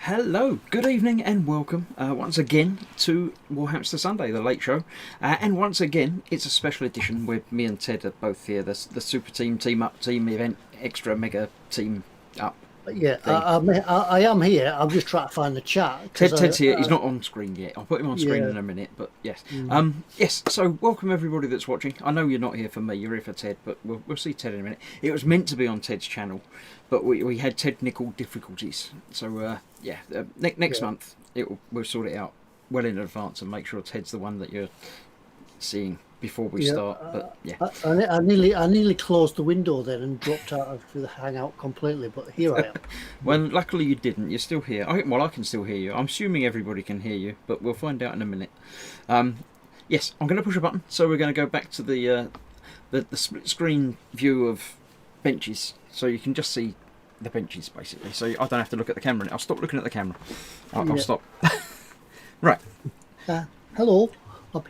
Hello, good evening and welcome once again to Warhamster Sunday, the late show. And once again, it's a special edition where me and Ted are both here, the super team up, team event, extra mega team up. Yeah, I am here. I'm just trying to find the chat. Ted's here. He's not on screen yet. I'll put him on screen Yeah. in a minute. But yes, yes. So welcome everybody that's watching. I know you're not here for me. You're here for Ted. But we'll see Ted in a minute. It was meant to be on Ted's channel, but we had technical difficulties. So yeah, next month we'll sort it out well in advance and make sure Ted's the one that you're seeing before we start. But yeah, I nearly closed the window then and dropped out of the hangout completely. But here I am. well, luckily you didn't. You're still here. I can still hear you. I'm assuming everybody can hear you, but we'll find out in a minute. Yes, I'm going to push a button. So we're going to go back to the split screen view of benches, so you can just see the benches basically. So I don't have to look at the camera. I'll stop looking at the camera. I'll stop. Right. Hello. I'm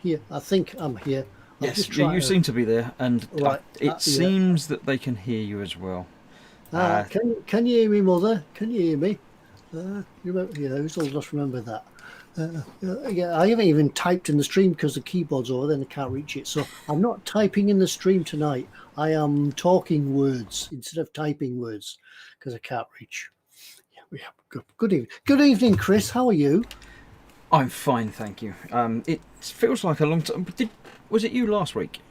here. I think I'm here. Yes, you seem to be there, and Right. it seems that they can hear you as well. Can you hear me, Mother? Can you hear me? Who's old enough to remember that? Yeah, I haven't even typed in the stream because the keyboard's over there and I can't reach it. So I'm not typing in the stream tonight. I am talking words instead of typing words because I can't reach. Yeah, good evening. Good evening, Chris. How are you? I'm fine, thank you. It feels like a long time. Was it you last week?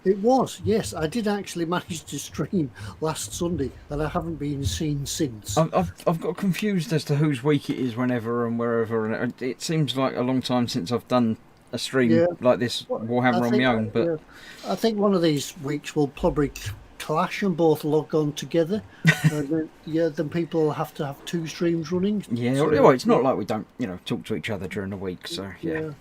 It was, yes. I did actually manage to stream last Sunday, and I haven't been seen since. I've got confused as to whose week it is, whenever and wherever, and it seems like a long time since I've done a stream like this, Warhammer on my own. But I think one of these weeks will probably clash and both log on together. And then people will have to have two streams running. Yeah, well, it's not like we don't, talk to each other during the week. So yeah.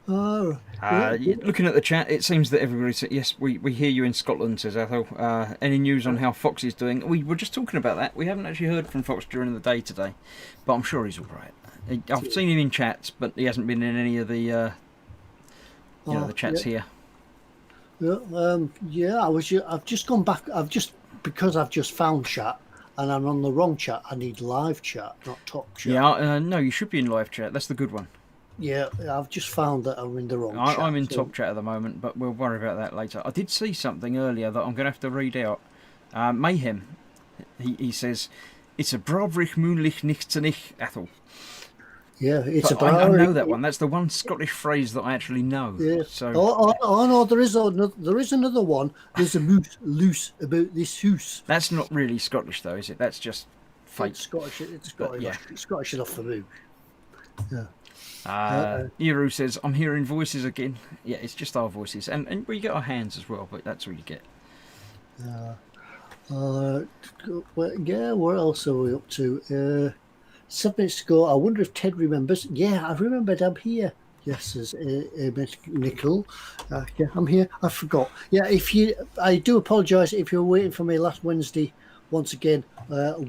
Looking at the chat, it seems that everybody said yes. We hear you in Scotland, says Ethel. Any news on how Fox is doing? We were just talking about that. We haven't actually heard from Fox during the day today, but I'm sure he's all right. I've seen him in chats, but he hasn't been in any of the the chats here. I've just gone back. Because I've just found chat and I'm on the wrong chat. I need live chat, not top chat. Yeah, no, you should be in live chat. That's the good one. Yeah, I've just found that I'm in the wrong chat. I'm in top chat at the moment, but we'll worry about that later. I did see something earlier that I'm going to have to read out. Mayhem, he says, it's a Brabrich Moonlich nicht zu nicht, Ethel. Yeah, it's but I know that one. That's the one Scottish phrase that I actually know. Yeah. So. Oh no, there is another one. There's a moose loose about this hoose. That's not really Scottish though, is it? That's just fake. It's Scottish. It's Scottish. Yeah. It's Scottish enough for me. Yeah. Iru says, I'm hearing voices again. Yeah, it's just our voices. And we get our hands as well, but that's all you get. What else are we up to? 7 minutes ago, I wonder if Ted remembers. Yeah, I remembered I'm here. Yes, says Nickel. Yeah, I'm here. I forgot. Yeah, I do apologise if you were waiting for me last Wednesday. Once again,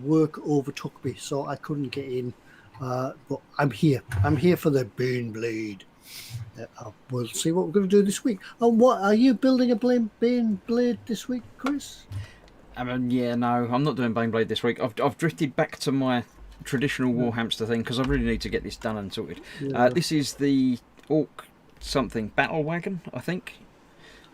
work overtook me, so I couldn't get in. But I'm here. I'm here for the Baneblade. We'll see what we're going to do this week. And what are you building a Baneblade this week, Chris? Yeah, no, I'm not doing Baneblade this week. I've drifted back to my traditional Warhamster thing because I really need to get this done and sorted. This is the Orc something battle wagon, I think.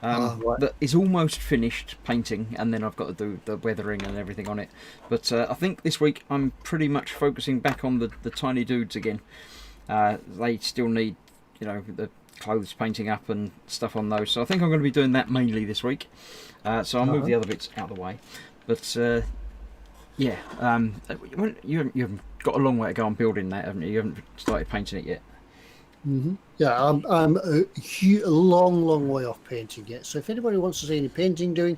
That is almost finished painting, and then I've got to do the weathering and everything on it. But I think this week I'm pretty much focusing back on the tiny dudes again. They still need, the clothes painting up and stuff on those. So I think I'm going to be doing that mainly this week. So I'll move the other bits out of the way. But yeah, you haven't got a long way to go on building that, haven't you? You haven't started painting it yet. Mm-hmm. Yeah, I'm a long way off painting yet. So if anybody wants to see any painting doing,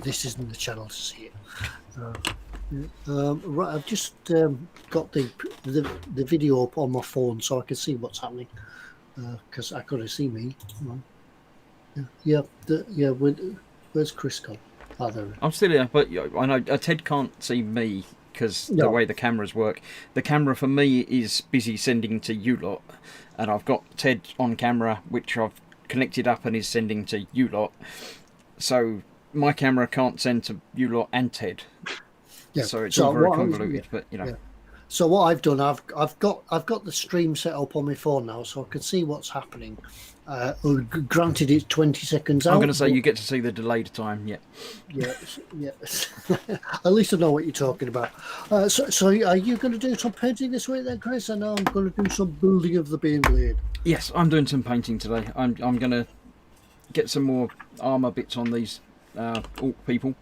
this isn't the channel to see it. Right, I've just got the video up on my phone so I can see what's happening because I couldn't see me. Where's Chris gone? Oh, there. I'm still here, but I know Ted can't see me because the way the cameras work. The camera for me is busy sending to you lot, and I've got Ted on camera, which I've connected up and is sending to you lot. So my camera can't send to you lot and Ted. Yeah. So it's all very convoluted, but So what I've done, I've got the stream set up on my phone now, so I can see what's happening. Granted, it's 20 seconds out. I'm going to say you get to see the delayed time. Yeah. Yes, yes. At least I know what you're talking about. So are you going to do some painting this week then, Chris? I know I'm going to do some building of the Baneblade. Yes, I'm doing some painting today. I'm going to get some more armour bits on these orc people.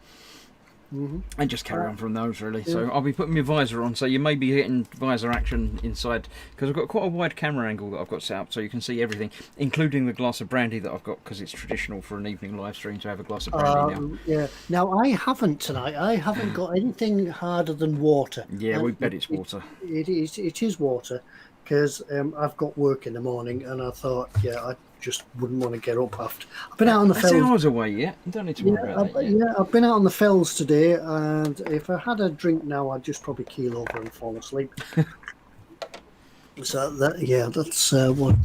And just carry on from those, really. Yeah. So I'll be putting my visor on, so you may be hitting visor action inside, because I've got quite a wide camera angle that I've got set up, so you can see everything, including the glass of brandy that I've got, because it's traditional for an evening live stream to have a glass of brandy now. Yeah. Now, I haven't tonight. I haven't got anything harder than water. Yeah, we bet it's water. It is water, because I've got work in the morning, and I thought, I just wouldn't want to get up after. I've been out on the fells. That's hours away yet. You don't need to worry about that yet. Yeah, I've been out on the fells today, and if I had a drink now, I'd just probably keel over and fall asleep. So that's what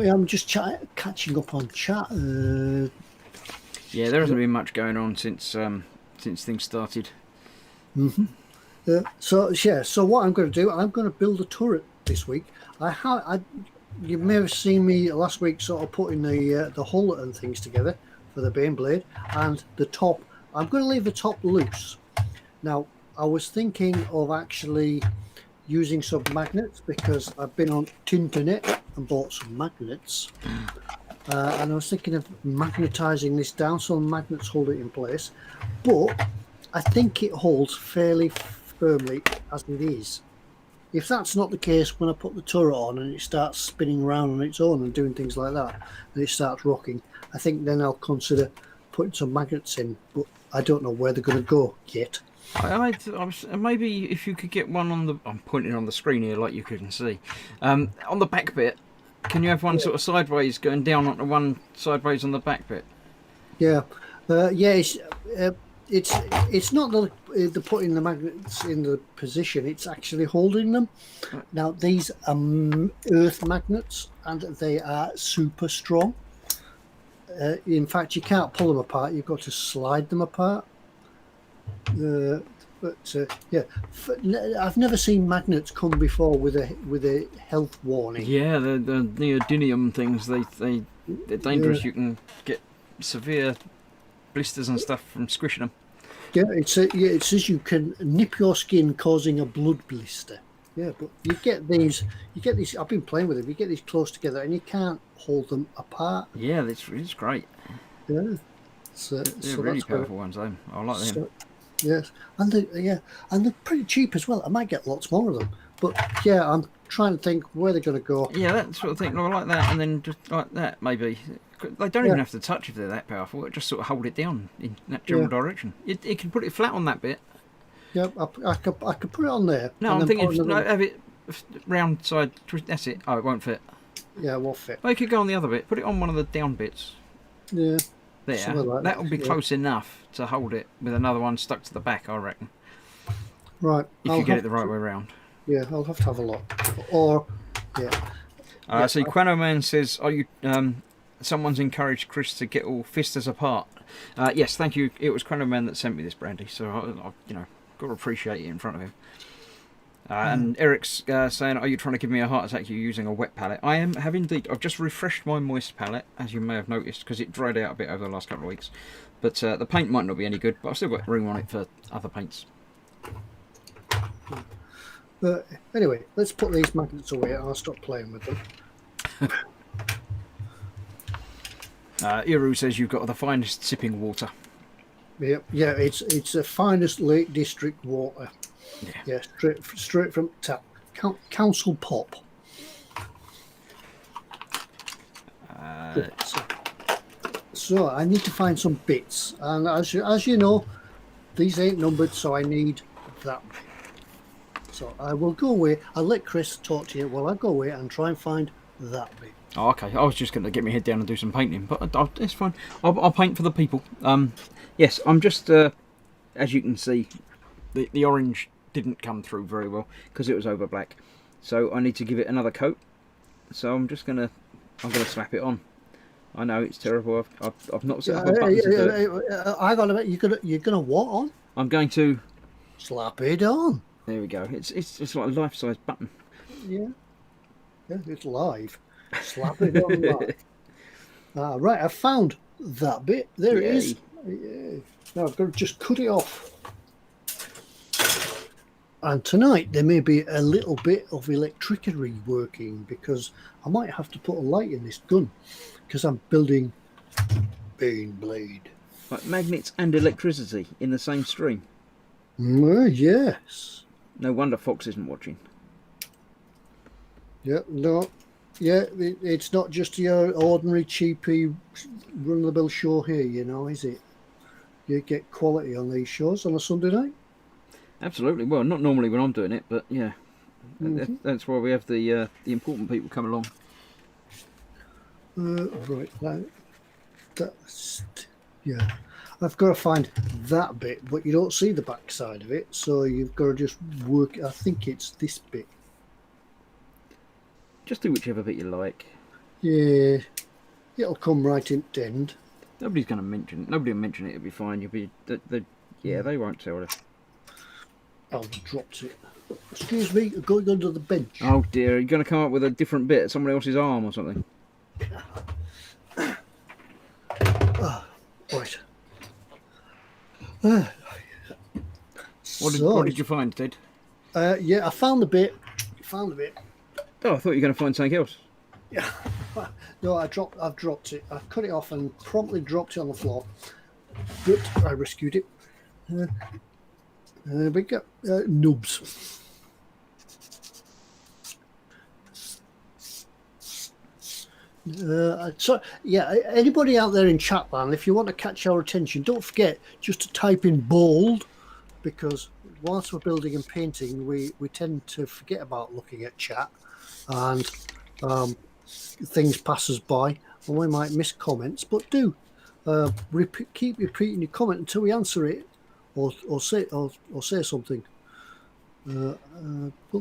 I'm just catching up on chat. Yeah, there hasn't been much going on since things started. So what I'm going to do, I'm going to build a turret this week. You may have seen me last week sort of putting the hull and things together for the Baneblade, and the top. I'm going to leave the top loose. Now, I was thinking of actually using some magnets, because I've been on Tinternet and bought some magnets. And I was thinking of magnetising this down so the magnets hold it in place. But I think it holds fairly firmly as it is. If that's not the case, when I put the turret on and it starts spinning around on its own and doing things like that, and it starts rocking, I think then I'll consider putting some magnets in, but I don't know where they're going to go yet. Maybe if you could get one on the... I'm pointing on the screen here like you can see. On the back bit, can you have one sort of sideways going down onto one sideways on the back bit? Yeah. It's not the putting the magnets in the position, it's actually holding them. Now, these are earth magnets, and they are super strong. In fact, you can't pull them apart, you've got to slide them apart. I've never seen magnets come before with a health warning. Yeah, the neodymium things, they're dangerous. You can get severe blisters and stuff from squishing them. Yeah, it says you can nip your skin, causing a blood blister. Yeah, but you get these. I've been playing with them. You get these close together, and you can't hold them apart. Yeah, it's great. Yeah, they're really powerful ones. I like them. Yes, and they're pretty cheap as well. I might get lots more of them, but yeah, I'm trying to think where they're going to go. Yeah, that sort of thing, like that, and then just like that, maybe. They don't even have to touch if they're that powerful. It just sort of hold it down in that general direction. It can put it flat on that bit. Yeah, I could put it on there. No, I'm thinking have it round side. That's it. Oh, it won't fit. Yeah, it won't fit. Well, you could go on the other bit. Put it on one of the down bits. Yeah. There. Like that will be close enough to hold it with another one stuck to the back, I reckon. Right. If you get it the right way round. Yeah, I'll have to have a look. Or, yeah. See, Quanoman says, "Are you?" Someone's encouraged Chris to get all fisters apart. Yes, thank you. It was Quanoman that sent me this brandy, so I got to appreciate it in front of him. And Eric's saying, "Are you trying to give me a heart attack? You're using a wet palette." I have indeed. I've just refreshed my moist palette, as you may have noticed, because it dried out a bit over the last couple of weeks. But the paint might not be any good, but I've still got room on it for other paints. But anyway, let's put these magnets away and I'll stop playing with them. Iru says you've got the finest sipping water. Yeah, it's the finest Lake District water. Yeah, straight from tap. Council pop. So I need to find some bits, and as you know, these ain't numbered, so I need that bit. So I will go away. I'll let Chris talk to you while I go away and try and find that bit. Oh, okay. I was just going to get my head down and do some painting, but it's fine. I'll paint for the people. Yes, I'm just, as you can see, the orange didn't come through very well because it was over black. So I need to give it another coat. So I'm gonna slap it on. I know it's terrible. I've not set up a button to do it. I got a bit. You're gonna what on? I'm going to slap it on. There we go. It's like a life-size button. Yeah, yeah, it's live. Slap it on live. Right, I found that bit. There it is. Yeah. Now I've got to just cut it off. And tonight there may be a little bit of electricity working because I might have to put a light in this gun because I'm building Baneblade. Like magnets and electricity in the same stream. Yes. No wonder Fox isn't watching. Yeah, no. Yeah, it's not just your ordinary cheapy run-of-the-mill show here, is it? You get quality on these shows on a Sunday night. Absolutely. Well, not normally when I'm doing it, but yeah, that's why we have the important people come along. Right, that's yeah. I've got to find that bit, but you don't see the back side of it, so you've got to just work. I think it's this bit. Just do whichever bit you like. Yeah, it'll come right in the end. Nobody's going to mention it. Nobody will mention it. It'll be fine. You'll be. They won't tell us. I've dropped it. Excuse me, going under the bench. Oh dear, you're going to come up with a different bit, somebody else's arm or something. Right. What did you find, Ted? Yeah, I found the bit. Oh, I thought you were going to find something else. Yeah. No, I've dropped it. I cut it off and promptly dropped it on the floor. But I rescued it. We got noobs. So yeah, anybody out there in chat land, if you want to catch our attention, don't forget just to type in bold, because whilst we're building and painting, we tend to forget about looking at chat, and things pass us by, and we might miss comments. But do keep repeating your comment until we answer it, or say something. We'll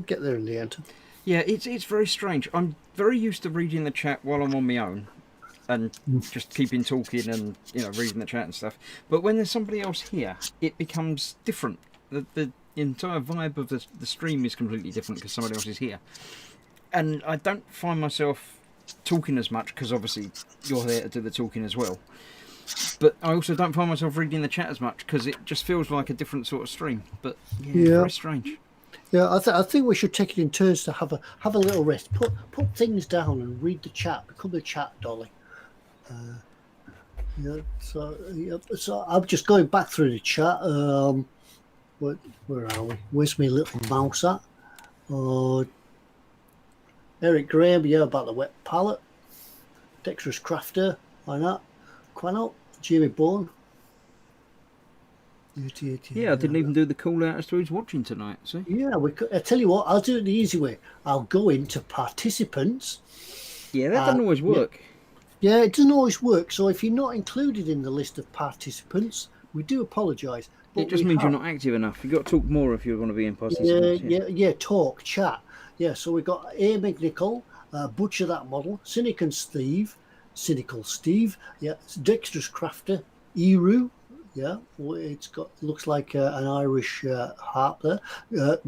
get there in the end. Yeah, it's very strange. I'm very used to reading the chat while I'm on my own, and just keeping talking and reading the chat and stuff. But when there's somebody else here, it becomes different. The entire vibe of the stream is completely different because somebody else is here, and I don't find myself talking as much because obviously you're there to do the talking as well. But I also don't find myself reading the chat as much because it just feels like a different sort of stream. But yeah. Very strange. Yeah, I think we should take it in turns to have a little rest. Put things down and read the chat. Become the chat dolly. So I'm just going back through the chat. Where are we? Where's my little mouse at? Eric Graham, about the wet palette. Dexterous Crafter, why not? Quano, Jimmy Bourne. Yeah, I didn't even do the call out as to who's watching tonight. See? Yeah, I tell you what, I'll do it the easy way. I'll go into participants. Yeah, that doesn't always work. Yeah, it doesn't always work. So if you're not included in the list of participants, we do apologise. It just means you're not active enough. You've got to talk more if you want to be in participants. Yeah, talk, chat. Yeah, so we've got A. McNichol, Butcher That Model, Cynical Steve, yeah, Dexterous Crafter, Eru. Yeah, looks like an Irish harp there.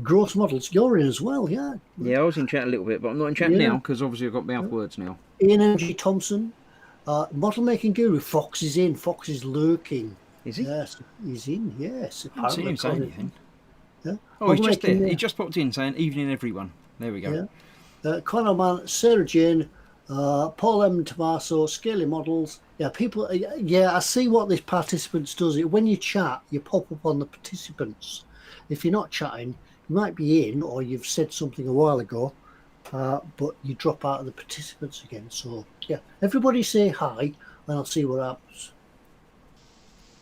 Gross Models, you're in as well, yeah. Yeah, I was in chat a little bit, but I'm not in chat now because obviously I've got mouth words now. Ian M.G. Thompson, Model Making Guru, Fox is in, Fox is lurking. Is he? Yes, he's in, yes. I haven't seen him say anything. Yeah. Oh, he's just there. He just popped in saying, "Evening, everyone." There we go. Yeah. Conor Man, Sarah Jane, Paul M. Tomaso, Scaly Models. Yeah, people. I see what this participants does. When you chat, you pop up on the participants. If you're not chatting, you might be in, or you've said something a while ago, but you drop out of the participants again. So yeah, everybody say hi, and I'll see what happens.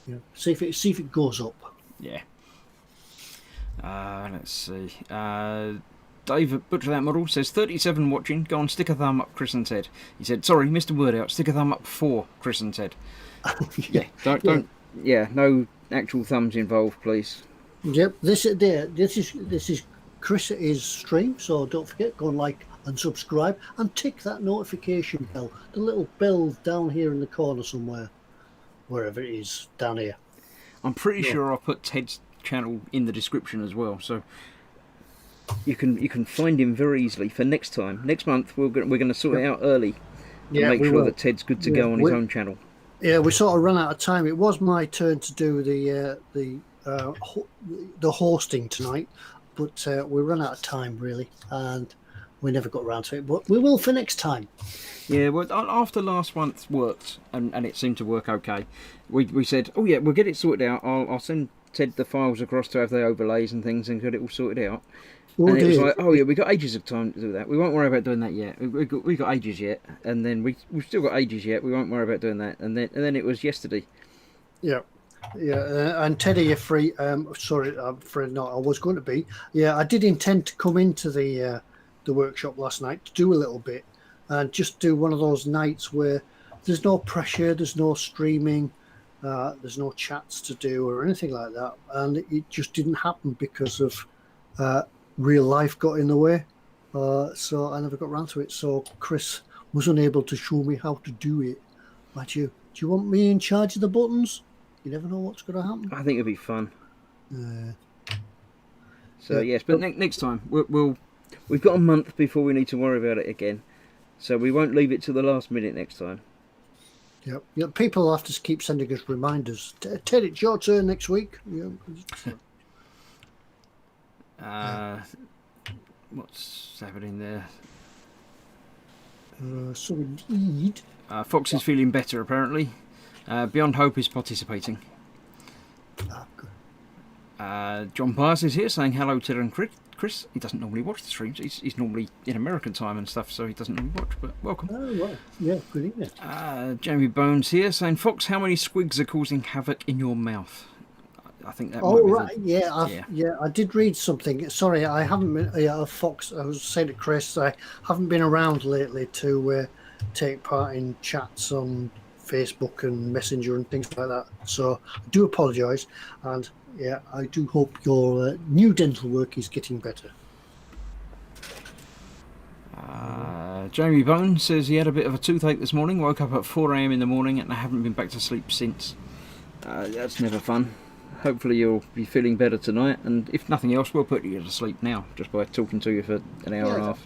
Yeah, see if it goes up. Yeah. Let's see. David Butcher That Model says 37 watching. Go on, stick a thumb up, Chris and Ted. He said, sorry, missed a word out. Stick a thumb up for Chris and Ted. Don't. Yeah, no actual thumbs involved, please. Yep, this is Chris's stream, so don't forget, go and like and subscribe and tick that notification bell, the little bell down here in the corner somewhere, wherever it is down here. I'm pretty sure I'll put Ted's channel in the description as well, so you can find him very easily for next time. Next month we're going to sort it out early and make we sure will. that Ted's good to go on his own channel. Yeah, we sort of run out of time. It was my turn to do the hosting tonight, but we run out of time really, and we never got around to it. But we will for next time. Yeah, well, after last month's worked and it seemed to work okay, we said, oh yeah, we'll get it sorted out. I'll send Ted the files across to have the overlays and things and get it all sorted out. And it was like, oh yeah, we got ages of time to do that. We won't worry about doing that yet. We got ages yet, and then we've still got ages yet. We won't worry about doing that. And then it was yesterday. Yeah, and Teddy, you're free. Sorry, I'm afraid not. I was going to be. Yeah, I did intend to come into the workshop last night to do a little bit, and just do one of those nights where there's no pressure, there's no streaming, there's no chats to do or anything like that, and it just didn't happen because of. Real life got in the way, so I never got around to it. So Chris was unable to show me how to do it. Matthew, do you want me in charge of the buttons? You never know what's going to happen. I think it'll be fun. So yes, but next time we've got a month before we need to worry about it again. So we won't leave it to the last minute next time. Yep. People have to keep sending us reminders. Ted, it's your turn next week. What's happening there? So indeed. Fox is feeling better apparently. Beyond Hope is participating. John Pius is here saying hello to and Chris. He doesn't normally watch the streams. He's normally in American time and stuff, so he doesn't normally watch. But welcome. Oh right, yeah, good evening. Jamie Bones here saying, Fox, how many squigs are causing havoc in your mouth? I think that. Oh right, yeah, I did read something. Sorry, I haven't been. Fox, I was saying to Chris, I haven't been around lately to take part in chats on Facebook and Messenger and things like that. So I do apologise, and yeah, I do hope your new dental work is getting better. Jamie Bones says he had a bit of a toothache this morning. Woke up at 4 a.m. in the morning and I haven't been back to sleep since. That's never fun. Hopefully you'll be feeling better tonight, and if nothing else, we'll put you to sleep now just by talking to you for an hour and a half.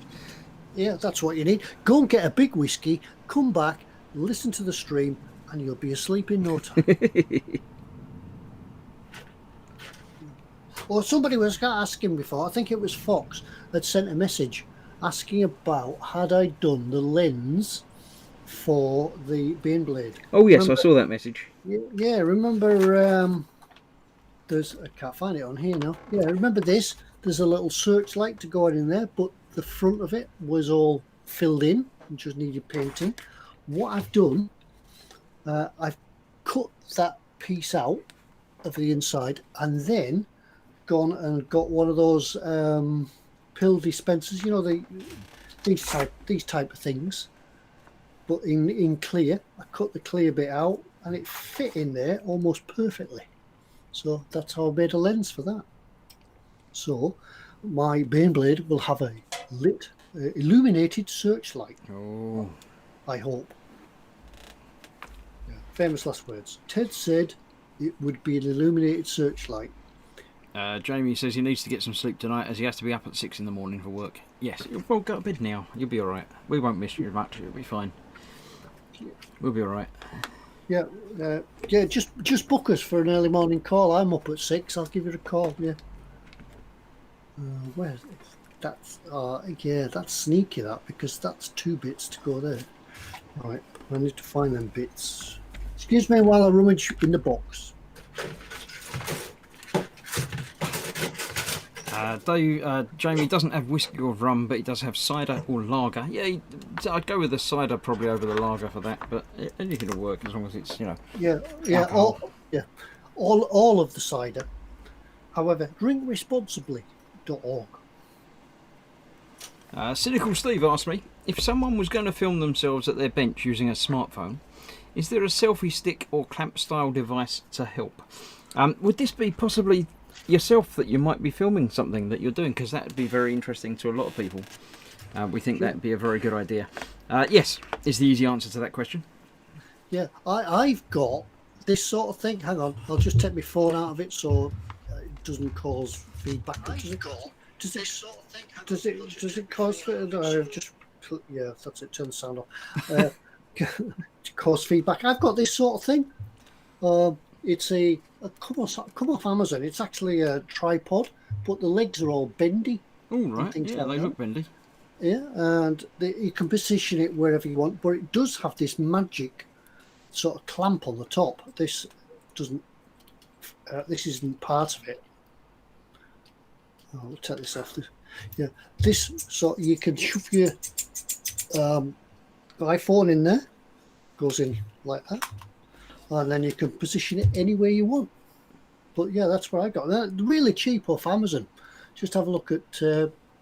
Yeah, that's what you need. Go and get a big whiskey, come back, listen to the stream, and you'll be asleep in no time. Well, somebody was asking before, I think it was Fox, had sent a message asking about had I done the lens for the Baneblade. Oh yes, remember, I saw that message. Yeah, remember... I can't find it on here now. Yeah, remember this? There's a little searchlight to go on in there, but the front of it was all filled in and just needed painting. What I've done, I've cut that piece out of the inside and then gone and got one of those pill dispensers. You know, these type of things, but in clear. I cut the clear bit out and it fit in there almost perfectly. So that's how I made a lens for that. So my Baneblade will have a lit, illuminated searchlight. Oh. I hope. Yeah. Famous last words. Ted said it would be an illuminated searchlight. Jamie says he needs to get some sleep tonight as he has to be up at 6 in the morning for work. Yes, well, go to bed now. You'll be all right. We won't miss you much. You'll be fine. We'll be all right. Yeah, just book us for an early morning call. I'm up at 6. I'll give you a call. Yeah. Where's that's? That's sneaky that, because that's 2 bits to go there. All right, I need to find them bits. Excuse me while I rummage in the box. Jamie doesn't have whiskey or rum, but he does have cider or lager. Yeah, I'd go with the cider probably over the lager for that, but anything will work as long as it's, all of the cider. However, drink responsibly.org. Cynical Steve asked me, if someone was going to film themselves at their bench using a smartphone, is there a selfie stick or clamp style device to help? Would this be possibly yourself that you might be filming something that you're doing? Because that would be very interesting to a lot of people. We think that would be a very good idea. Yes, is the easy answer to that question. Yeah, I've got this sort of thing. Hang on, I'll just take my phone out of it so it doesn't cause feedback. I've got Does it cause? I've just yeah, that's it. Turn the sound off. Cause feedback. I've got this sort of thing. It's a come off Amazon. It's actually a tripod, but the legs are all bendy. All right. Things Yeah, like they that. look bendy. Yeah, and you can position it wherever you want, but it does have this magic sort of clamp on the top. This doesn't. This isn't part of it. I'll take this off. Yeah, this sort you can shove your iPhone in there. Goes in like that, and then you can position it anywhere you want. But yeah, that's what I got. They're really cheap off Amazon. Just have a look at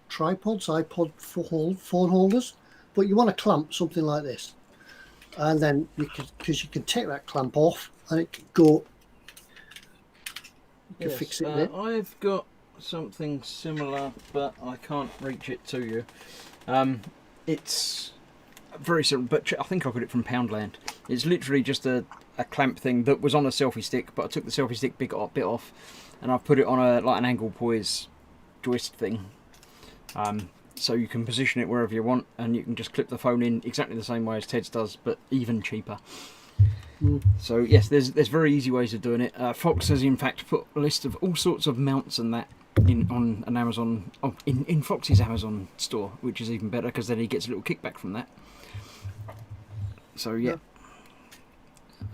tripods, iPod phone holders. But you want to clamp something like this, and then because you can take that clamp off and it can go. You can fix it there. I've got something similar, but I can't reach it to you. It's very similar, but I think I got it from Poundland. It's literally just a clamp thing that was on a selfie stick, but I took the selfie stick bit off, and I've put it on an angle poise joist thing. So you can position it wherever you want, and you can just clip the phone in exactly the same way as Ted's does, but even cheaper. So yes, there's very easy ways of doing it. Fox has in fact put a list of all sorts of mounts and that on an Amazon in Fox's Amazon store, which is even better because then he gets a little kickback from that. So yeah.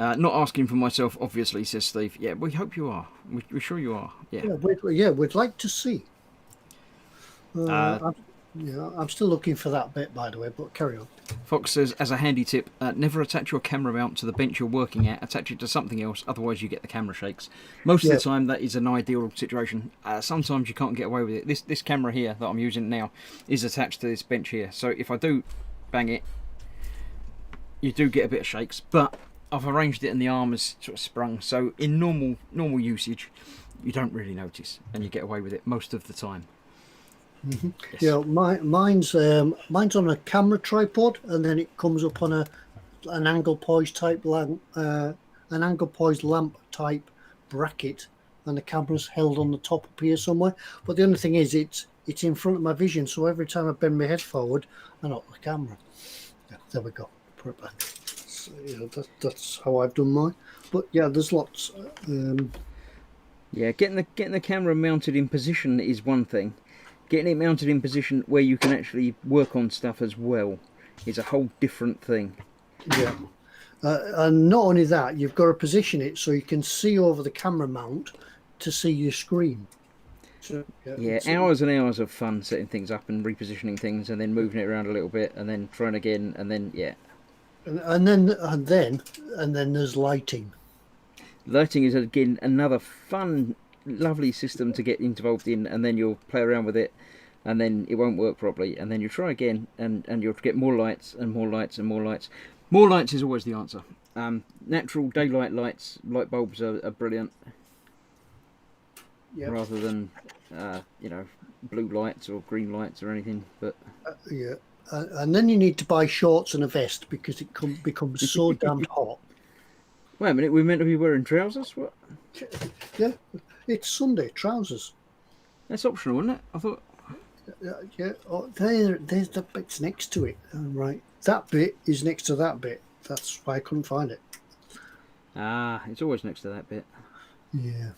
Not asking for myself, obviously, says Steve. Yeah, we hope you are. We're sure you are. Yeah. We'd like to see. I'm still looking for that bit, by the way, but carry on. Fox says, as a handy tip, never attach your camera mount to the bench you're working at. Attach it to something else, otherwise you get the camera shakes. Most of the time, that is an ideal situation. Sometimes you can't get away with it. This camera here that I'm using now is attached to this bench here. So if I do bang it, you do get a bit of shakes, but I've arranged it and the arm is sort of sprung. So in normal usage, you don't really notice, and you get away with it most of the time. Mm-hmm. Yes. Yeah, mine's on a camera tripod, and then it comes up on an angle poise type lamp, lamp type bracket, and the camera's held on the top up here somewhere. But the only thing is, it's in front of my vision, so every time I bend my head forward, I knock the camera. Yeah, there we go. Put it back. So, yeah, that's how I've done mine. But yeah, there's lots. Yeah, getting the camera mounted in position is one thing. Getting it mounted in position where you can actually work on stuff as well is a whole different thing. Yeah. And not only that, you've got to position it so you can see over the camera mount to see your screen. So, hours and hours of fun setting things up and repositioning things and then moving it around a little bit and then trying again and then, yeah. And then there's lighting. Lighting is, again, another fun, lovely system to get involved in, and then you'll play around with it and then it won't work properly, and then you try again and you'll get more lights and more lights and more lights. More lights is always the answer. Natural daylight lights, light bulbs are brilliant. Yep. Rather than blue lights or green lights or anything. But and then you need to buy shorts and a vest because it becomes so damn hot. Wait a minute, we're meant to be wearing trousers? What? Yeah, it's Sunday, trousers. That's optional, isn't it? I thought. Yeah, there's the bits next to it. Right, that bit is next to that bit. That's why I couldn't find it. It's always next to that bit. Yeah.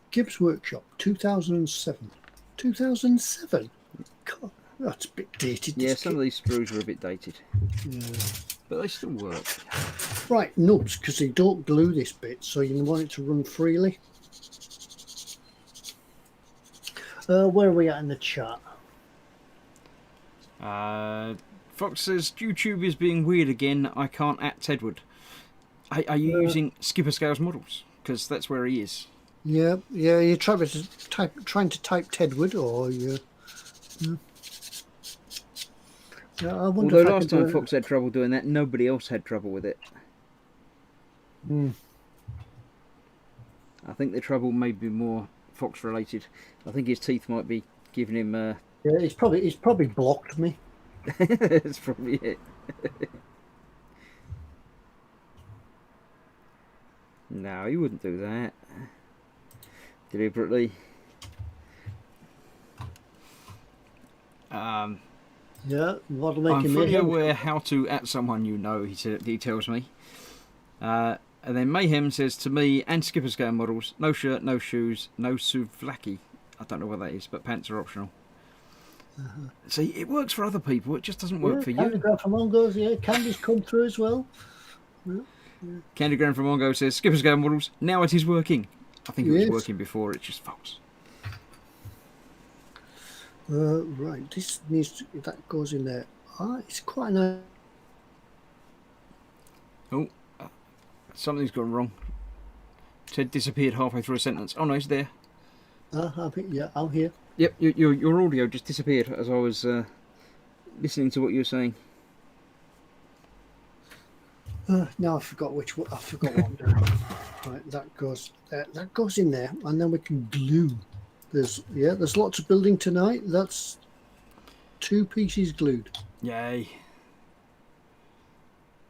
Gibbs Workshop, 2007. 2007? God, that's a bit dated. Yeah, some of these screws are a bit dated. Yeah. But they still work. Right, nuts, because they don't glue this bit, so you want it to run freely. Where are we at in the chat? Fox says, YouTube is being weird again. I can't at Tedwood. Are you using Skipper Scales models? Because that's where he is. Yeah. You're trying to type Tedwood, or you. Yeah, I wonder. Although last time Fox had trouble doing that, nobody else had trouble with it. I think the trouble may be more Fox related. I think his teeth might be giving him. Yeah, he's probably blocked me. That's probably it. No, he wouldn't do that deliberately. Yeah, model I'm making fully mayhem. aware how to at someone you know, he tells me. And then Mayhem says to me, and skipper scale models, no shirt, no shoes, no souvlaki. I don't know what that is, but pants are optional. See, it works for other people, it just doesn't work for Candy you. Graph from Mongo's, yeah, Candy's come through as well. Candygram from Mongo says, skipper scale models, now it is working. I think it was Yes. working before, it's just false. Right, this needs to, that goes in there. It's quite nice. Oh, something's gone wrong. Ted disappeared halfway through a sentence. Oh no, he's there. Yeah, I'm here. Yep, your audio just disappeared as I was listening to what you were saying. Now I forgot which one. I forgot what I'm doing. Right, that goes there. That goes in there, and then we can glue. There's lots of building tonight. That's 2 pieces glued. Yay.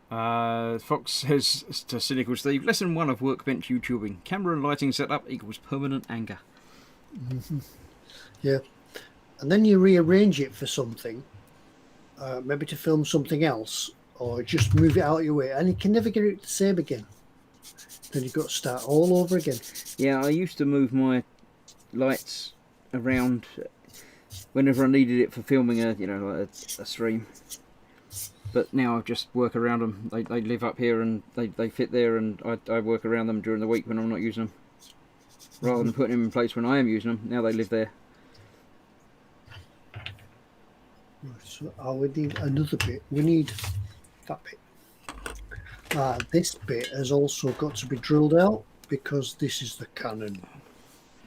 Fox says to Cynical Steve, lesson 1 of workbench YouTubing. Camera and lighting setup equals permanent anger. Yeah. And then you rearrange it for something, maybe to film something else, or just move it out of your way, and you can never get it the same again. Then you've got to start all over again. Yeah, I used to move my lights around whenever I needed it for filming a stream. But now I just work around them. They live up here and they fit there, and I work around them during the week when I'm not using them. Rather than putting them in place when I am using them, now they live there. Right, so we need another bit. We need that bit. This bit has also got to be drilled out because this is the cannon.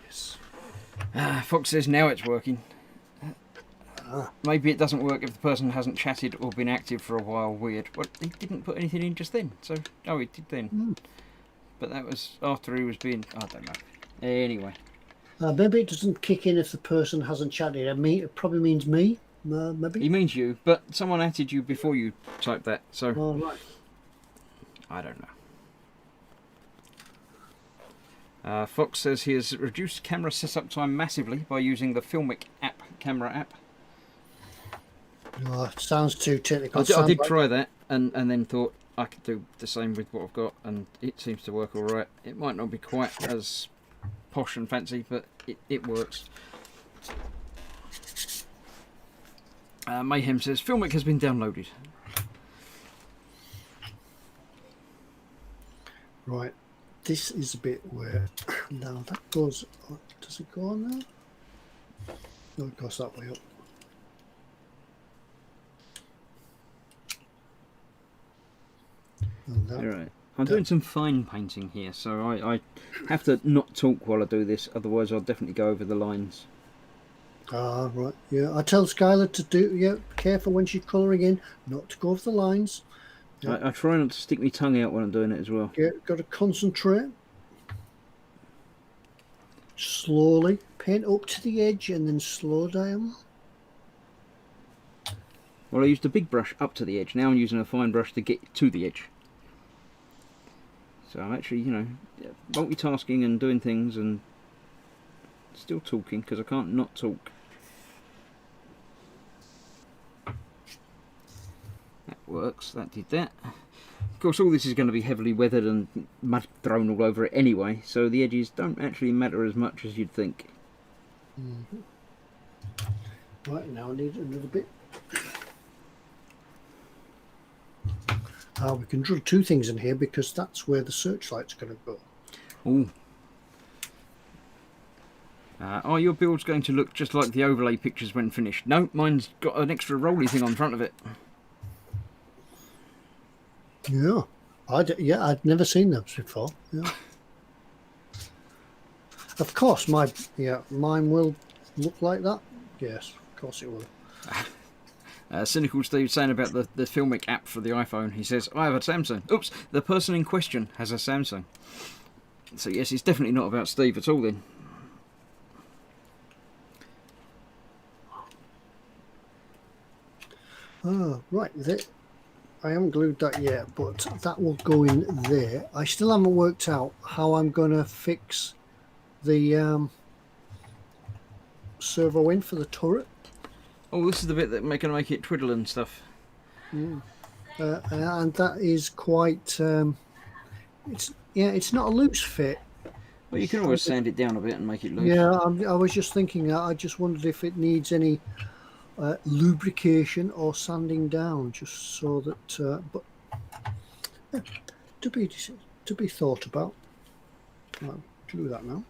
Yes. Fox says now it's working. Maybe it doesn't work if the person hasn't chatted or been active for a while. Weird. Well, he didn't put anything in just then. So, he did then. But that was after he was being... I don't know. Anyway. Maybe it doesn't kick in if the person hasn't chatted. It probably means me. Maybe. He means you, but someone added you before you typed that. So, right. I don't know. Fox says he has reduced camera setup time massively by using the Filmic camera app. Oh, sounds too technical. I did try that and then thought I could do the same with what I've got, and it seems to work all right. It might not be quite as posh and fancy, but it works. Mayhem says Filmic has been downloaded. Right, this is a bit where now that goes. Does it go on there? No, it goes that way up. Right. I'm doing some fine painting here, so I have to not talk while I do this, otherwise I'll definitely go over the lines. Right. Yeah, I tell Skylar to do. Yeah, careful when she's colouring in, not to go over the lines. Yeah. I try not to stick my tongue out when I'm doing it as well. Yeah, got to concentrate. Slowly paint up to the edge and then slow down. Well, I used a big brush up to the edge. Now I'm using a fine brush to get to the edge. So I'm actually, multitasking and doing things and still talking because I can't not talk. That works. That did that. Of course, all this is going to be heavily weathered and mud thrown all over it anyway, so the edges don't actually matter as much as you'd think. Right, now I need another bit. We can drill 2 things in here because that's where the searchlight's going to go. Are your builds going to look just like the overlay pictures when finished? No, mine's got an extra rolly thing on front of it. Yeah, I'd never seen those before. Yeah. Of course, mine will look like that. Yes, of course it will. Cynical Steve saying about the Filmic app for the iPhone. He says, I have a Samsung. Oops, the person in question has a Samsung. So yes, it's definitely not about Steve at all then. Right, I haven't glued that yet, but that will go in there. I still haven't worked out how I'm going to fix the servo in for the turret. Oh, this is the bit that going to make it twiddle and stuff. And that is quite. It's not a loose fit. Well, you can always sand it down a bit and make it loose. Yeah, I was just thinking. I just wondered if it needs any lubrication or sanding down, just so that. But to be thought about. I'll do that now.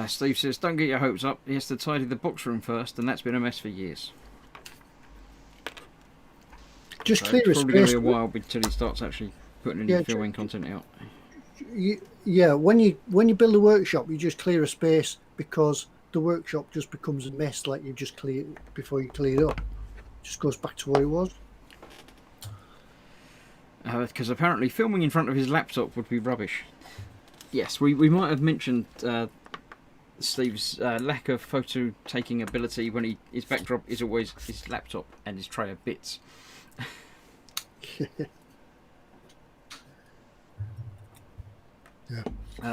Steve says, don't get your hopes up. He has to tidy the box room first, and that's been a mess for years. Just So clear a it's probably going space. to be a while until he starts actually putting any filming content out. Yeah, when you build a workshop, you just clear a space, because the workshop just becomes a mess, like you just clear before you clear it up. It just goes back to what it was. Because apparently filming in front of his laptop would be rubbish. Yes, we might have mentioned Steve's lack of photo taking ability when his backdrop is always his laptop and his tray of bits. Yeah.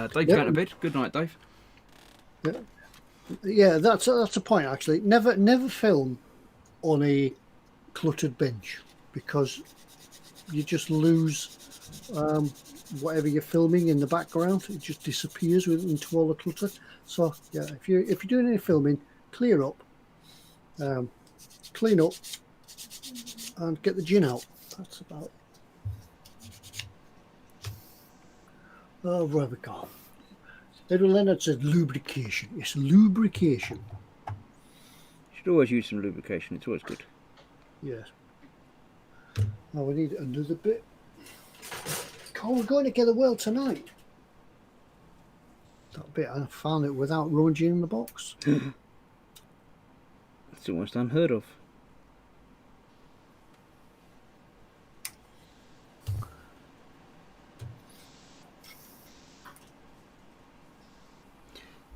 Dave's going to bed. Good night, Dave. Yeah, that's a point actually. Never film on a cluttered bench, because you just lose whatever you're filming in the background. It just disappears into all the clutter. So yeah, if you're doing any filming, clear up, clean up, and get the gin out. That's about it. Oh, where we go. Edward Leonard said lubrication. Yes, lubrication. You should always use some lubrication. It's always good. Yes. Now we need another bit. Oh, we're going together well tonight. That bit, I found it without rummaging in the box. It's almost unheard of.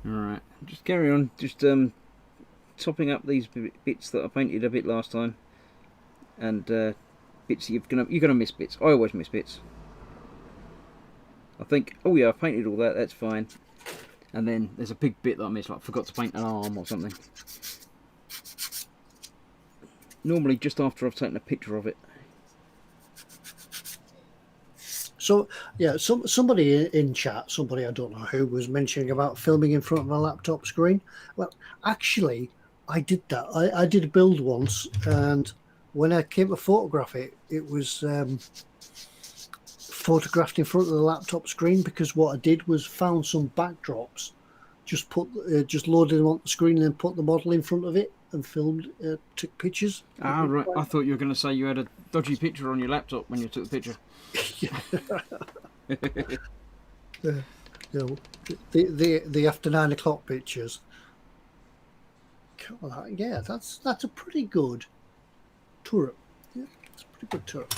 Alright, just carry on. Just topping up these bits that I painted a bit last time. And bits you're gonna miss bits. I always miss bits. I think, oh yeah, I've painted all that, that's fine. And then there's a big bit that I missed, like forgot to paint an arm or something. Normally just after I've taken a picture of it. So yeah, somebody in chat, somebody I don't know who, was mentioning about filming in front of a laptop screen. Well, actually, I did that. I did a build once, and when I came to photograph it, it was photographed in front of the laptop screen, because what I did was found some backdrops, just loaded them on the screen and then put the model in front of it and filmed, took pictures. Ah, right. I thought you were going to say you had a dodgy picture on your laptop when you took the picture. The after 9 o'clock pictures. Yeah, that's a pretty good turret. Yeah, it's a pretty good turret.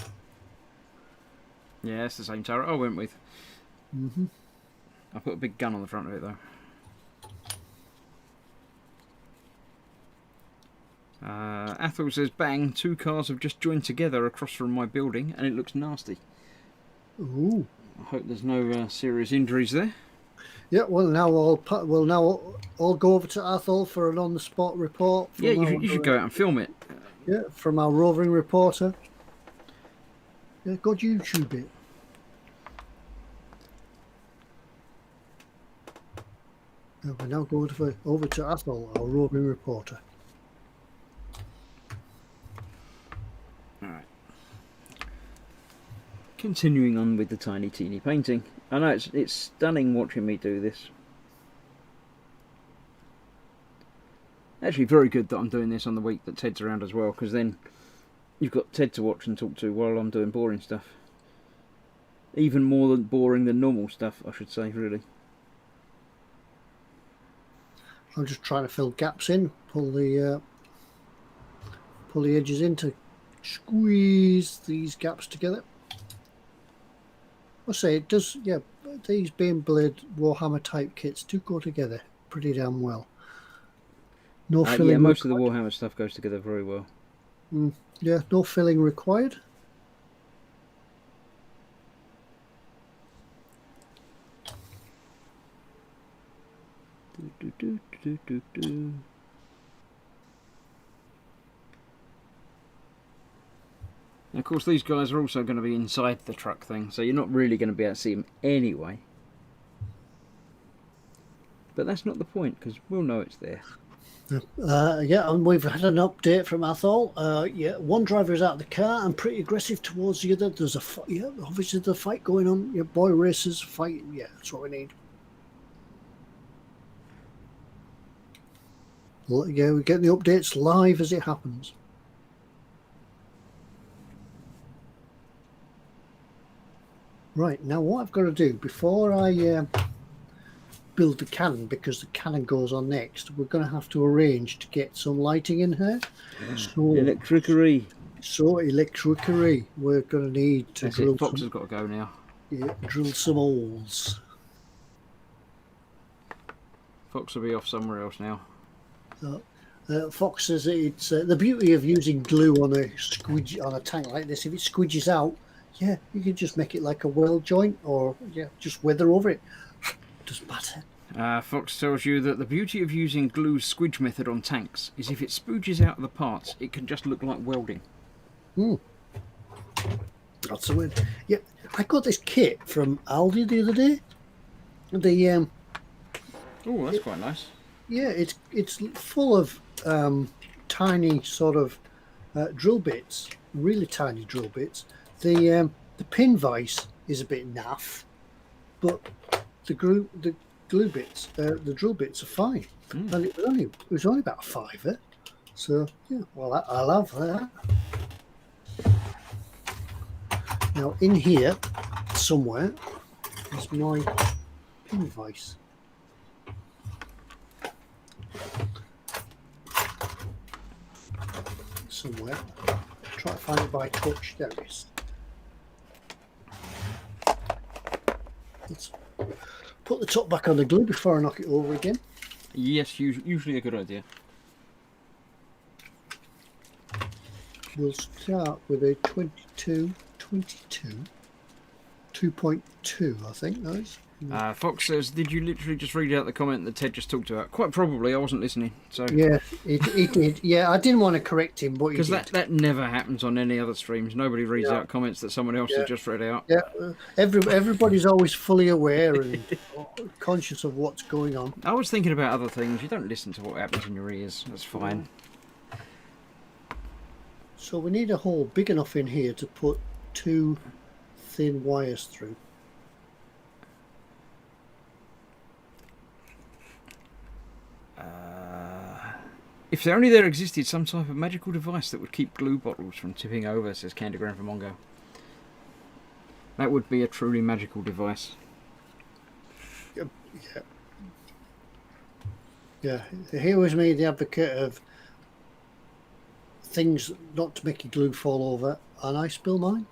Yeah, it's the same turret I went with. Mm-hmm. I put a big gun on the front of it though. Athel says, bang, 2 cars have just joined together across from my building and it looks nasty. Ooh. I hope there's no serious injuries there. Yeah, well now I'll go over to Athel for an on-the-spot report. Yeah, you should go out and film it. Yeah, from our roving reporter. Yeah, God, YouTube it. And we now go over to Athel, our roving reporter. Alright. Continuing on with the tiny teeny painting. I know it's stunning watching me do this. Actually very good that I'm doing this on the week that Ted's around as well, because then you've got Ted to watch and talk to while I'm doing boring stuff. Even more boring than normal stuff, I should say, really. I'm just trying to fill gaps in, pull the edges in to squeeze these gaps together. I'll say it does. Yeah, these Baneblade Warhammer type kits do go together pretty damn well. No filling. Yeah, most required. Of the Warhammer stuff goes together very well. Yeah, no filling required. And of course, these guys are also going to be inside the truck thing, so you're not really going to be able to see them anyway. But that's not the point, because we'll know it's there. Yeah, and we've had an update from Athol. Yeah, one driver is out of the car and pretty aggressive towards the other. There's obviously the fight going on. Yeah, boy racers fighting. Yeah, that's what we need. Well, yeah, we get the updates live as it happens. Right, now what I've got to do before I build the cannon, because the cannon goes on next, we're going to have to arrange to get some lighting in here. So, Electricity. So electricity, we're going to need to drill. Fox has got to go now. Yeah, drill some holes. Fox will be off somewhere else now. Fox says it's the beauty of using glue on a tank like this. If it squidges out, yeah, you can just make it like a weld joint, or yeah, just weather over it. Doesn't matter. Fox tells you that the beauty of using glue's squidge method on tanks is if it spooges out of the parts, it can just look like welding. That's the word. Yeah, I got this kit from Aldi the other day. Oh, that's quite nice. Yeah, it's full of tiny sort of drill bits, really tiny drill bits. The pin vise is a bit naff, but the glue bits, the drill bits are fine. And it was only about £5. So yeah, well I love that. Now in here somewhere is my pin vise. Somewhere. Try to find it by touch. There it is. Let's put the top back on the glue before I knock it over again. Yes, usually a good idea. We'll start with a 2.2, I think those. Fox says, did you literally just read out the comment that Ted just talked about? Quite probably, I wasn't listening. So yeah, it did. Yeah, I didn't want to correct him, but because that never happens on any other streams. Nobody reads out comments that someone else has just read out. Yeah, everybody's always fully aware and conscious of what's going on. I was thinking about other things. You don't listen to what happens in your ears. That's fine. So we need a hole big enough in here to put 2 thin wires through. If only there existed some type of magical device that would keep glue bottles from tipping over, says Candygram from Mongo. That would be a truly magical device. Yeah. Here was me, the advocate of things not to make your glue fall over, and I spill mine.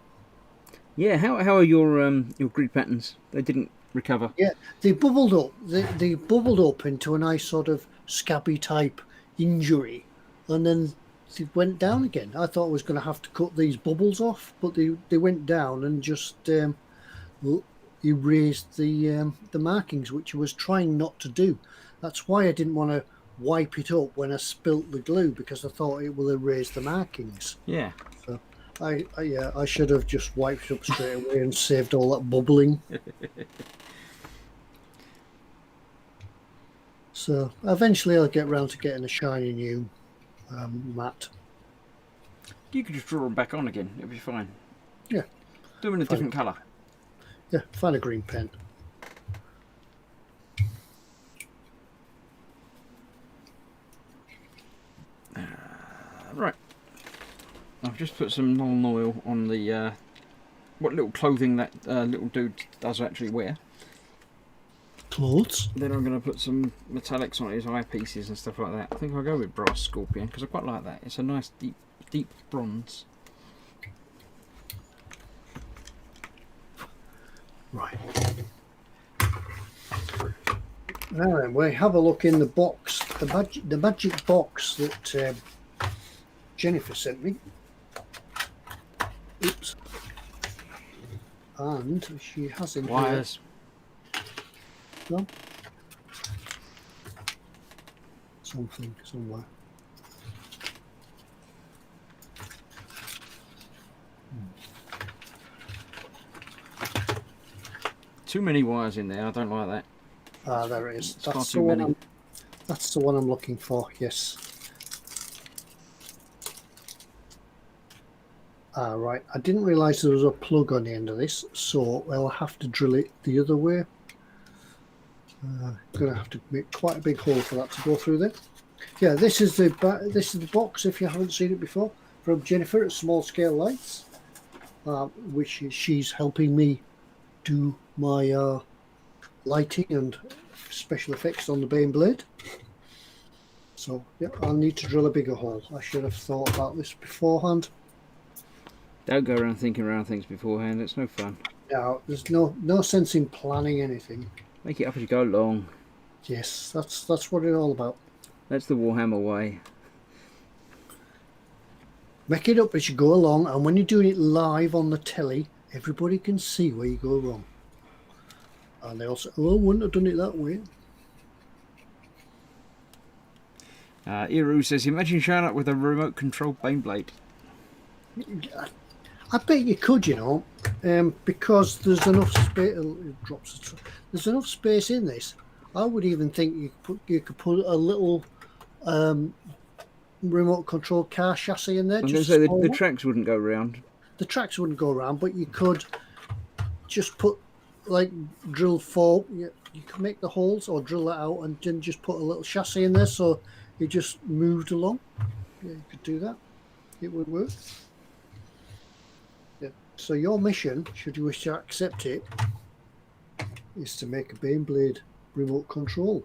Yeah, how are your grid patterns? They didn't recover. Yeah, they bubbled up. They bubbled up into a nice sort of scabby type injury, and then they went down again. I thought I was going to have to cut these bubbles off, but they went down and just erased the markings, which I was trying not to do. That's why I didn't want to wipe it up when I spilt the glue, because I thought it will erase the markings. Yeah. So I should have just wiped it up straight away and saved all that bubbling. So eventually I'll get round to getting a shiny new mat. You could just draw them back on again. It'll be fine. Yeah. Do them in a different colour. Yeah, find a green pen. Right. I've just put some Nuln oil on the what little clothing that little dude does actually wear. Clothes. Then I'm going to put some metallics on his eyepieces and stuff like that. I think I'll go with Brass Scorpion because I quite like that. It's a nice deep bronze. Right. Now then, we have a look in the box, the magic box that Jennifer sent me. Oops. And she has in wires. Here. something somewhere. Too many wires in there. I don't like that. Ah, there it is. It's far That's too the one. many. That's the one I'm looking for. Yes. Ah, right. I didn't realise there was a plug on the end of this, so I'll have to drill it the other way. Gonna have to make quite a big hole for that to go through there. Yeah, this is the box. If you haven't seen it before, from Jennifer at Small Scale Lights, which is, she's helping me do my lighting and special effects on the Baneblade. So yeah, I'll need to drill a bigger hole. I should have thought about this beforehand. Don't go around thinking around things beforehand. It's no fun. Now, there's no sense in planning anything. Make it up as you go along. Yes, that's what it's all about. That's the Warhammer way. Make it up as you go along, and when you're doing it live on the telly, everybody can see where you go wrong. And they also, oh, I wouldn't have done it that way. Iru says, imagine showing up with a remote control Baneblade. I bet you could, you know, because there's enough space. It drops. There's enough space in this. I would even think you could put a little remote control car chassis in there. I'm going to say the tracks wouldn't go round. The tracks wouldn't go around, but you could just put like drill four. You can make the holes or drill that out and then just put a little chassis in there, so it just moved along. Yeah, you could do that. It would work. Yeah. So your mission, should you wish to accept it, is to make a Baneblade remote control.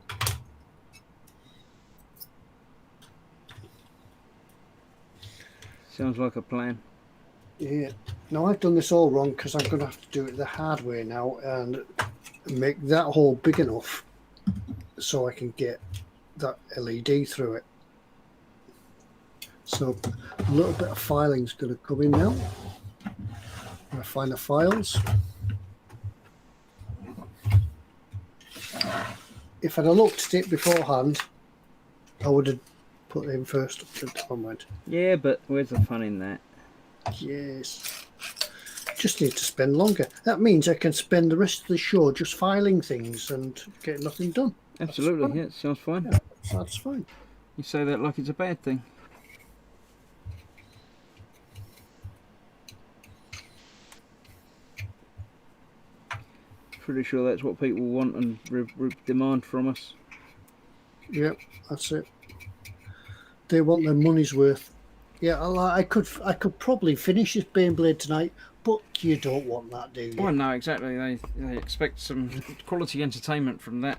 Sounds like a plan. Yeah. Now I've done this all wrong because I'm going to have to do it the hard way now and make that hole big enough so I can get that LED through it. So a little bit of filing is going to come in now. I'm going to find the files. If I'd have looked at it beforehand, I would have put it in first. Never mind. Yeah, but where's the fun in that? Yes. Just need to spend longer. That means I can spend the rest of the show just filing things and get nothing done. Absolutely, yeah, sounds fine. Yeah, that's fine. You say that like it's a bad thing. Pretty sure that's what people want and demand from us. Yep, that's it. They want their money's worth. Yeah, I could probably finish this Baneblade tonight, but you don't want that, do you? Well, no, exactly. They expect some quality entertainment from that.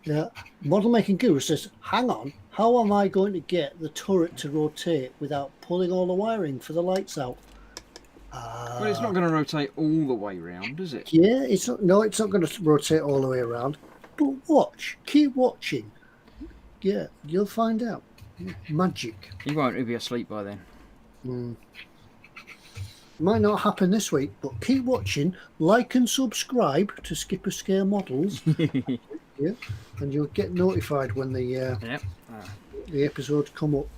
Yeah. Model Making Guru says, hang on, how am I going to get the turret to rotate without pulling all the wiring for the lights out? Well, it's not going to rotate all the way round, is it? Yeah, it's not. No, it's not going to rotate all the way around. But watch, keep watching. Yeah, you'll find out. Yeah, magic. He won't. He'll be asleep by then. Might not happen this week, but keep watching. Like and subscribe to Skipper Scale Models. Yeah, and you'll get notified when the episodes come up.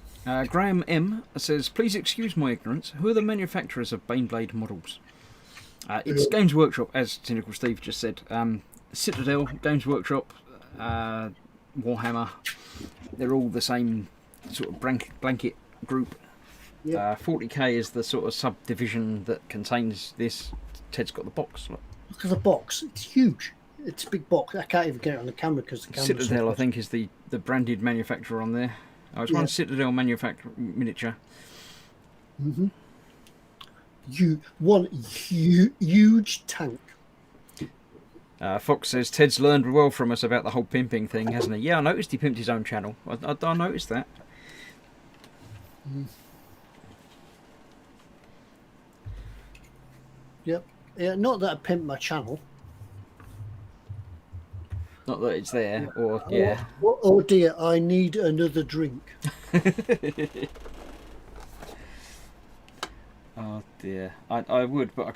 Graham M says, please excuse my ignorance. Who are the manufacturers of Baneblade models? It's Games Workshop, as Cynical Steve just said. Citadel, Games Workshop, Warhammer. They're all the same sort of blanket group. Yep. 40k is the sort of subdivision that contains this. Ted's got the box. Look at the box. It's huge. It's a big box. I can't even get it on the camera because the camera's Citadel, I think, is the branded manufacturer on there. Oh, it's one Citadel manufacturer miniature. Mm-hmm. One huge tank. Fox says, Ted's learned well from us about the whole pimping thing, hasn't he? Yeah, I noticed he pimped his own channel. I noticed that. Yep. Yeah, not that I pimped my channel. Not that it's there, or yeah. Oh dear, I need another drink. Oh dear, I would, but I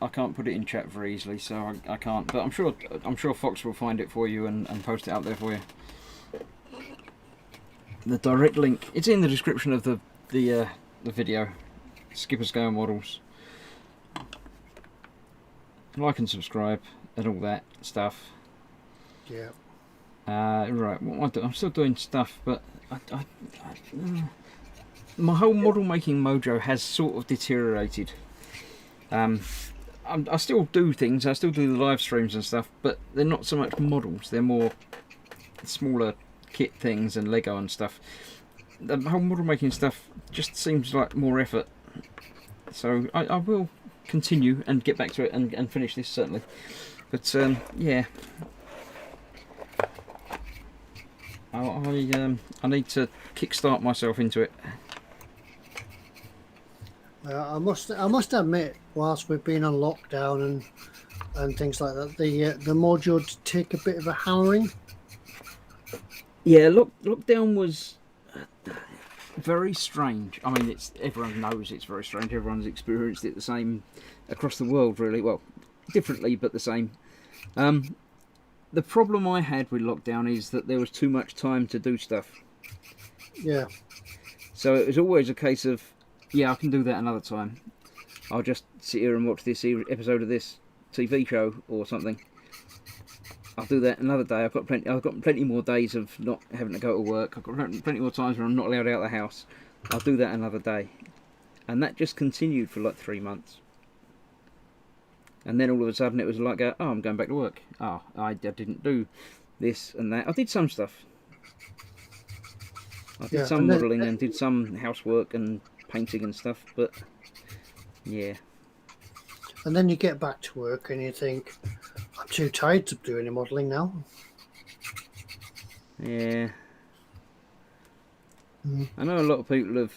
can't put it in chat very easily, so I can't. But I'm sure Fox will find it for you and post it out there for you. the direct link. It's in the description of the video. Skipper Scale Models. Like and subscribe and all that stuff. Yeah. Right, what am I doing? I'm still doing stuff, but my whole model making mojo has sort of deteriorated. I still do things. I still do the live streams and stuff, but they're not so much models. They're more smaller kit things and Lego and stuff. The whole model making stuff just seems like more effort. So I will continue and get back to it and finish this certainly. But yeah, I need to kickstart myself into it. I must admit, whilst we've been on lockdown and things like that, the mojo did take a bit of a hammering. Yeah, lockdown was very strange. I mean, everyone knows it's very strange. Everyone's experienced it the same across the world, really. Well, differently, but the same. The problem I had with lockdown is that there was too much time to do stuff. Yeah. So it was always a case of, yeah, I can do that another time. I'll just sit here and watch this episode of this TV show or something. I'll do that another day. I've got plenty more days of not having to go to work. I've got plenty more times when I'm not allowed out of the house. I'll do that another day. And that just continued for like 3 months. And then all of a sudden it was like, oh, I'm going back to work. Oh, I didn't do this and that. I did some stuff. I did some modelling and did some housework and painting and stuff, but yeah. And then you get back to work and you think, I'm too tired to do any modelling now. Yeah. I know a lot of people have,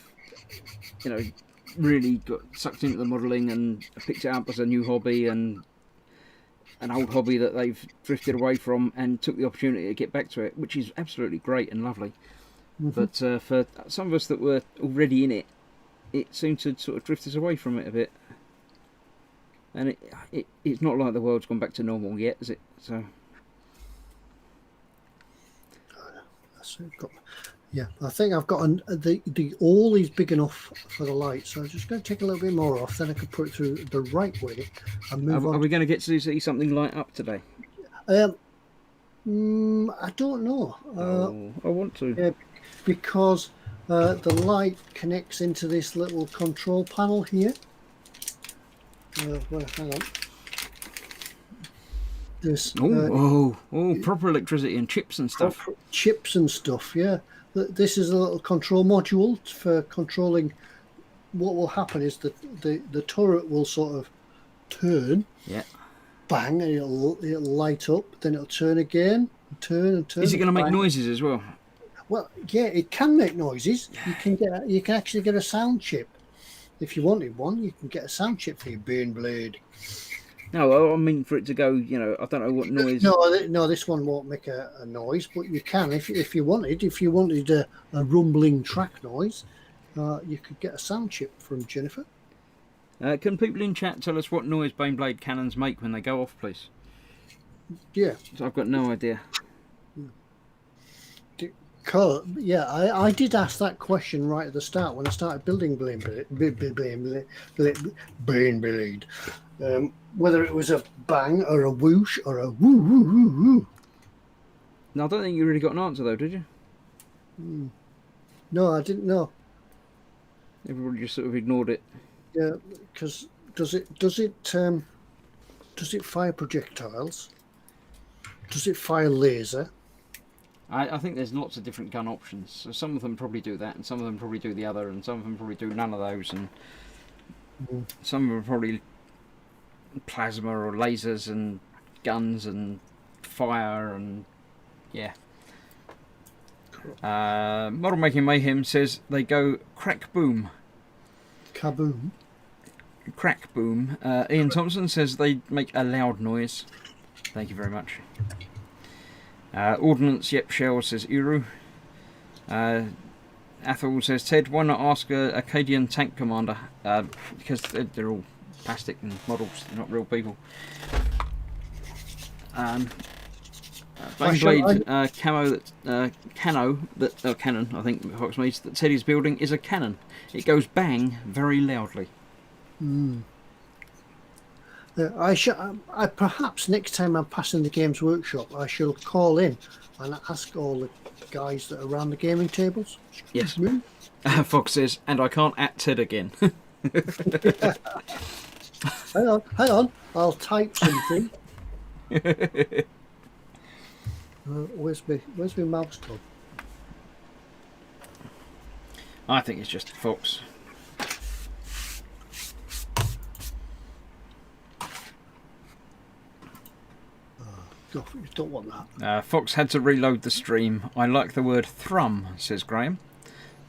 really got sucked into the modelling and picked it up as a new hobby and an old hobby that they've drifted away from and took the opportunity to get back to it, which is absolutely great and lovely. But for some of us that were already in it, it seemed to sort of drift us away from it a bit. And it's not like the world's gone back to normal yet, is it? So. Yeah, I think I've got the all is big enough for the light, so I'm just going to take a little bit more off, then I can put it through the right way and move on. Are we going to get to see something light up today? I don't know. I want to. Yeah, because the light connects into this little control panel here. Well, hang on. This. Proper electricity and chips and stuff. Chips and stuff, yeah. This is a little control module for controlling. What will happen is that the turret will sort of turn. Yeah. Bang, and it'll light up. Then it'll turn again, turn and turn. Is it going to make noises as well? Well, yeah, it can make noises. You can actually get a sound chip. If you wanted one, you can get a sound chip for your Baneblade. No, I mean for it to go, I don't know what noise. No, this one won't make a noise, but you can if you wanted. If you wanted a rumbling track noise, you could get a sound chip from Jennifer. Can people in chat tell us what noise Baneblade cannons make when they go off, please? Yeah. So I've got no idea. Yeah, I did ask that question right at the start when I started building Baneblade. Whether it was a bang or a whoosh or a woo woo woo woo. No, I don't think you really got an answer though, did you? No, I didn't know. Everybody just sort of ignored it. Yeah, because does it fire projectiles? Does it fire laser? I think there's lots of different gun options. So some of them probably do that, and some of them probably do the other, and some of them probably do none of those, and some of them are probably plasma or lasers and guns and fire and yeah. Model Making Mayhem says they go crack boom. Kaboom. Crack boom. Ian Thompson says they make a loud noise. Thank you very much. Ordnance Yep Shell says Uru. Athel says Ted, why not ask a Acadian tank commander? Because they're all plastic and models, they're not real people. Baneblade cannon, I think Fox means, that Teddy's building is a cannon. It goes bang very loudly. I perhaps next time I'm passing the Games Workshop, I shall call in and ask all the guys that are around the gaming tables. Yes. Fox says, and I can't at Ted again. Hang on, I'll type something. Where's my mouse gone? I think it's just Fox. You don't want that. Fox had to reload the stream. I like the word thrum, says Graham.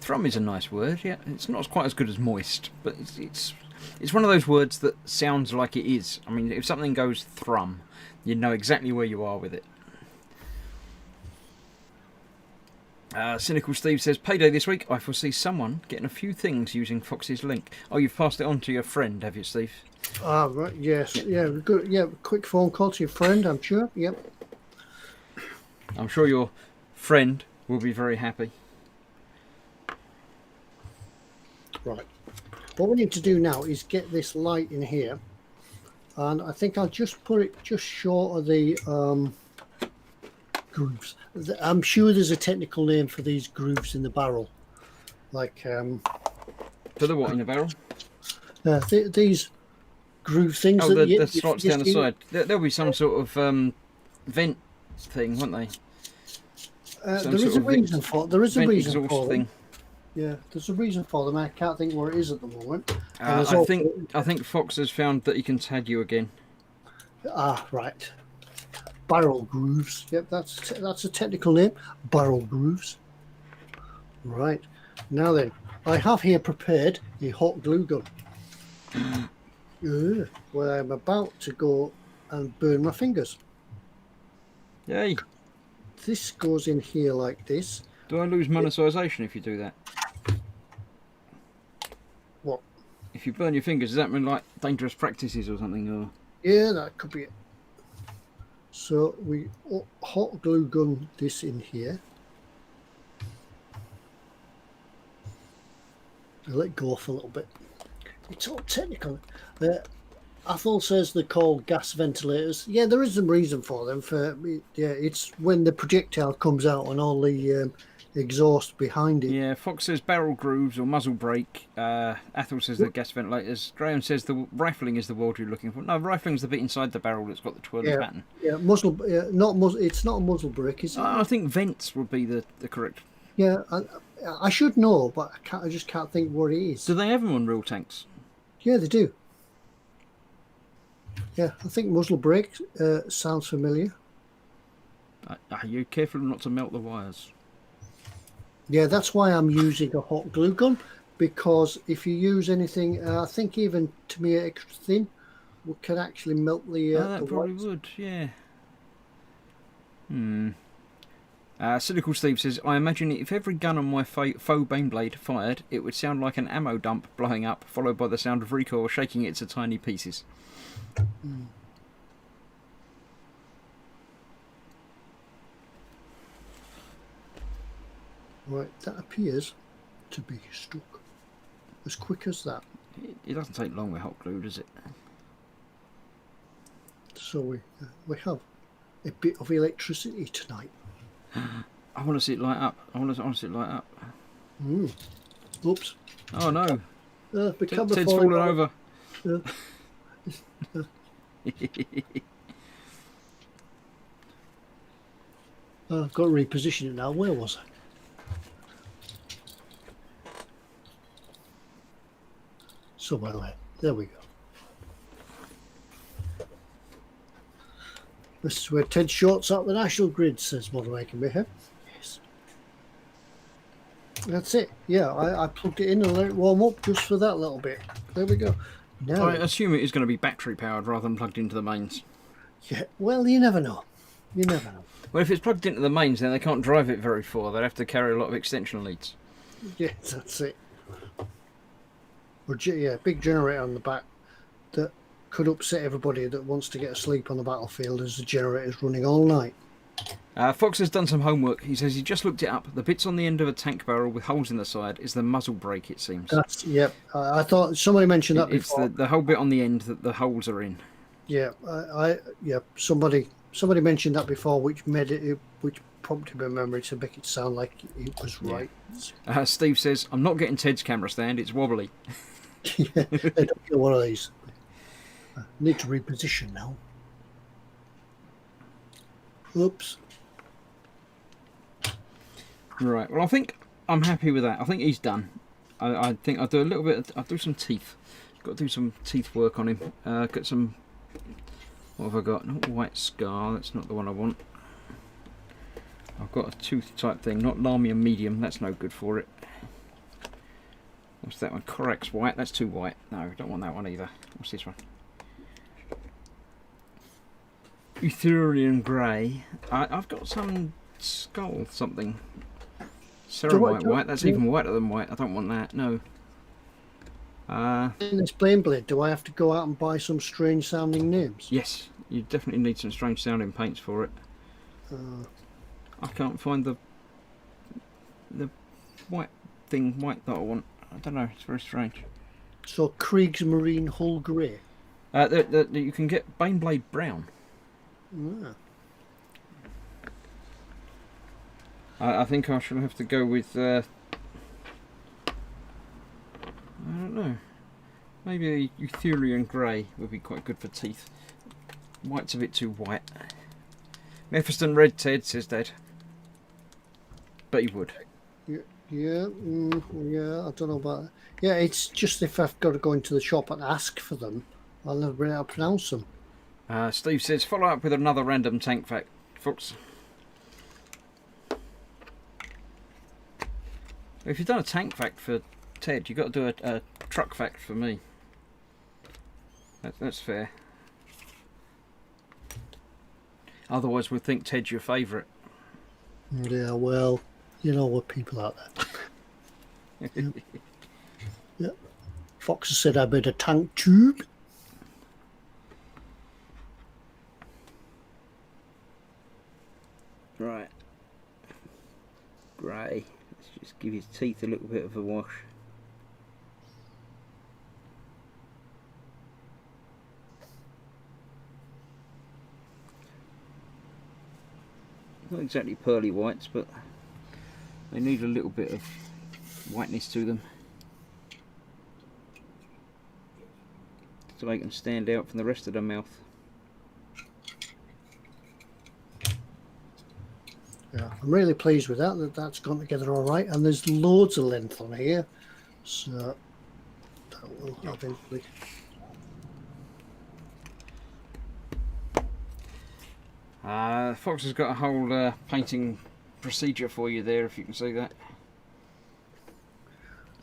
Thrum is a nice word, yeah. It's not quite as good as moist, but it's one of those words that sounds like it is. I mean, if something goes thrum, you know exactly where you are with it. Cynical Steve says, payday this week. I foresee someone getting a few things using Fox's link. Oh, you've passed it on to your friend, have you, Steve? Right, yes. Yeah, good. Yeah, quick phone call to your friend, I'm sure. Yep. I'm sure your friend will be very happy. Right. What we need to do now is get this light in here. And I think I'll just put it just short of the grooves. I'm sure there's a technical name for these grooves in the barrel. Like... For the what in the barrel? These groove things. Oh, the slots down the side. There'll be some sort of vent thing, won't they? There is a reason for it. There is a reason for them. Thing. Yeah, there's a reason for them. I can't think where it is at the moment. I think Fox has found that he can tag you again. Right. Barrel grooves. Yep, that's a technical name. Barrel grooves. Right. Now then, I have here prepared a hot glue gun. Where I'm about to go and burn my fingers. Yay. This goes in here like this. Do I lose monetisation if you do that? What? If you burn your fingers, does that mean like dangerous practices or something? Or yeah, that could be it. So we hot glue gun this in here. I'll let go for a little bit. It's all technical. Athol says they're called gas ventilators. Yeah, there is some reason for them. It's when the projectile comes out and all the exhaust behind it. Yeah, Fox says barrel grooves or muzzle brake. Athol says they're gas ventilators. Graham says the rifling is the word you're looking for. No, rifling's the bit inside the barrel that's got the twirly pattern. Yeah, muzzle. Not muzzle. It's not a muzzle brake, is it? I think vents would be the correct. Yeah, I should know, but I just can't think what it is. Do they have them on real tanks? Yeah, they do. Yeah, I think muzzle brake sounds familiar. Are you careful not to melt the wires? Yeah, that's why I'm using a hot glue gun, because if you use anything, I think even to me extra thin, we can actually melt the that the probably wires. would, yeah. Cynical Steve says, I imagine if every gun on my faux Baneblade fired, it would sound like an ammo dump blowing up, followed by the sound of recoil shaking it to tiny pieces. Right, that appears to be stuck. As quick as that. It doesn't take long with hot glue, does it? So we have a bit of electricity tonight. I want to see it light up. I want to see it light up. Oops. Oh no. Ted's fallen over. I've got to reposition it now. Where was I? Somewhere there. There we go. This is where Ted shorts out the national grid, says Modern Making Mayhem. Yes. That's it. Yeah, I plugged it in and let it warm up just for that little bit. There we go. Now, I assume it is going to be battery powered rather than plugged into the mains. Yeah, well, you never know. You never know. Well, if it's plugged into the mains, then they can't drive it very far. They'd have to carry a lot of extension leads. Yeah, that's it. Or, yeah, big generator on the back that could upset everybody that wants to get asleep on the battlefield as the generator's running all night. Fox has done some homework. He says he just looked it up. The bits on the end of a tank barrel with holes in the side is the muzzle brake, it seems. That's, yep. I thought somebody mentioned that It's before. the whole bit on the end that the holes are in. Yeah, somebody mentioned that before, which made it, which prompted my memory to make it sound like it was right. Steve says, I'm not getting Ted's camera stand, it's wobbly. Yeah, I don't get one of these. I need to reposition now. Oops. Right, well, I think I'm happy with that. I think he's done. I think I'll do a little bit, I'll do some teeth. Got to do some teeth work on him. Got some, what have I got? Not white scar, that's not the one I want. I've got a tooth type thing, not Lamia medium, that's no good for it. What's that one? Corax white, that's too white. No, don't want that one either. What's this one? Ethereal grey. I've got some skull something. Ceramite white, that's even whiter than white. I don't want that, no. In this Baneblade, do I have to go out and buy some strange sounding names? Yes, you definitely need some strange sounding paints for it. I can't find the white that I want. I don't know, it's very strange. So Kriegsmarine Hull Grey? You can get Baneblade brown. Ah. I think I shall have to go with I don't know, maybe a Ethereal grey would be quite good for teeth. White's a bit too white. Mephiston red, Ted, says Dad. But he would. Yeah, I don't know about that. Yeah, it's just if I've got to go into the shop and ask for them, I'll never be able to pronounce them. Steve says, follow up with another random tank fact, folks. If you've done a tank fact for Ted, you've got to do a truck fact for me. That's fair. Otherwise, we'll think Ted's your favourite. Yeah, well, you know what people out there. Yep. Yep. Fox has said I made a tank tube. Right. Grey. Let's just give his teeth a little bit of a wash. Not exactly pearly whites, but they need a little bit of whiteness to them to make them stand out from the rest of the mouth. Yeah, I'm really pleased with that's gone together all right, and there's loads of length on here, so that will eventually. Fox has got a whole painting procedure for you there, if you can see that.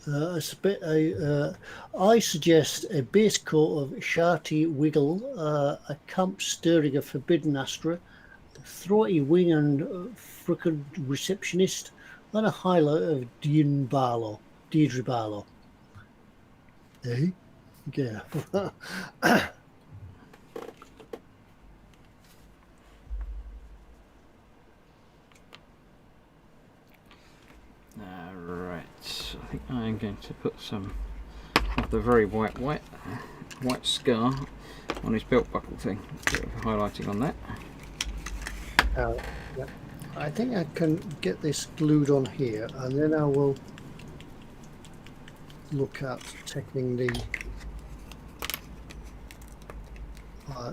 It's a bit. I suggest a base coat of Sharty Wiggle, a camp stirring of Forbidden Astra, throaty wing and frickin' receptionist, and a highlight of Deirdre Barlow. Eh? Yeah. Right, I think I am going to put some of the very white scar on his belt buckle thing. A bit of highlighting on that. Yeah. I think I can get this glued on here, and then I will look at taking the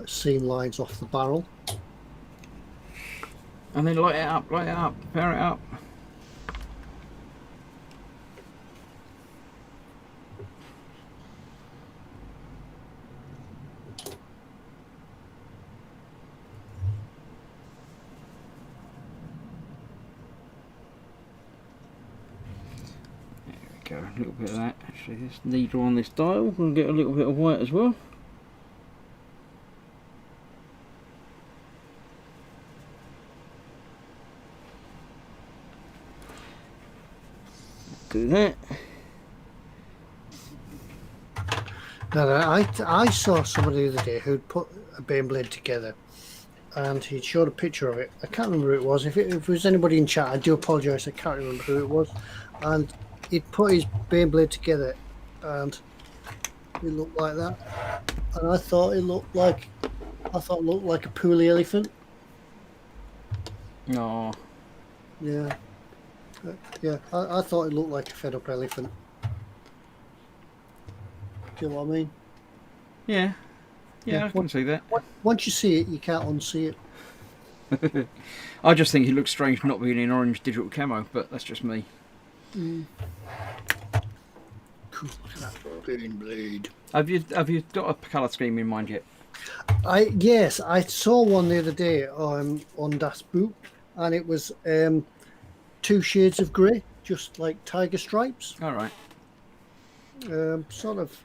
seam lines off the barrel. And then light it up, power it up. Go a little bit of that. Actually, this needle on this dial can get a little bit of white as well. Do that. Now, I saw somebody the other day who'd put a Baneblade together, and he showed a picture of it. I can't remember who it was. If it was anybody in chat, I do apologise. I can't remember who it was. And he'd put his Baneblade together, and it looked like that. And I thought it looked like a poorly elephant. No. Yeah, yeah. I thought it looked like a fed up elephant. Do you know what I mean? Yeah. Yeah, I can see that. Once you see it, you can't unsee it. I just think it looks strange not being in orange digital camo, but that's just me. Cool. Look at that Baneblade. Have you got a colour scheme in mind yet? Yes, I saw one the other day on Das Boot, and it was 2 shades of grey, just like tiger stripes. All right. Sort of.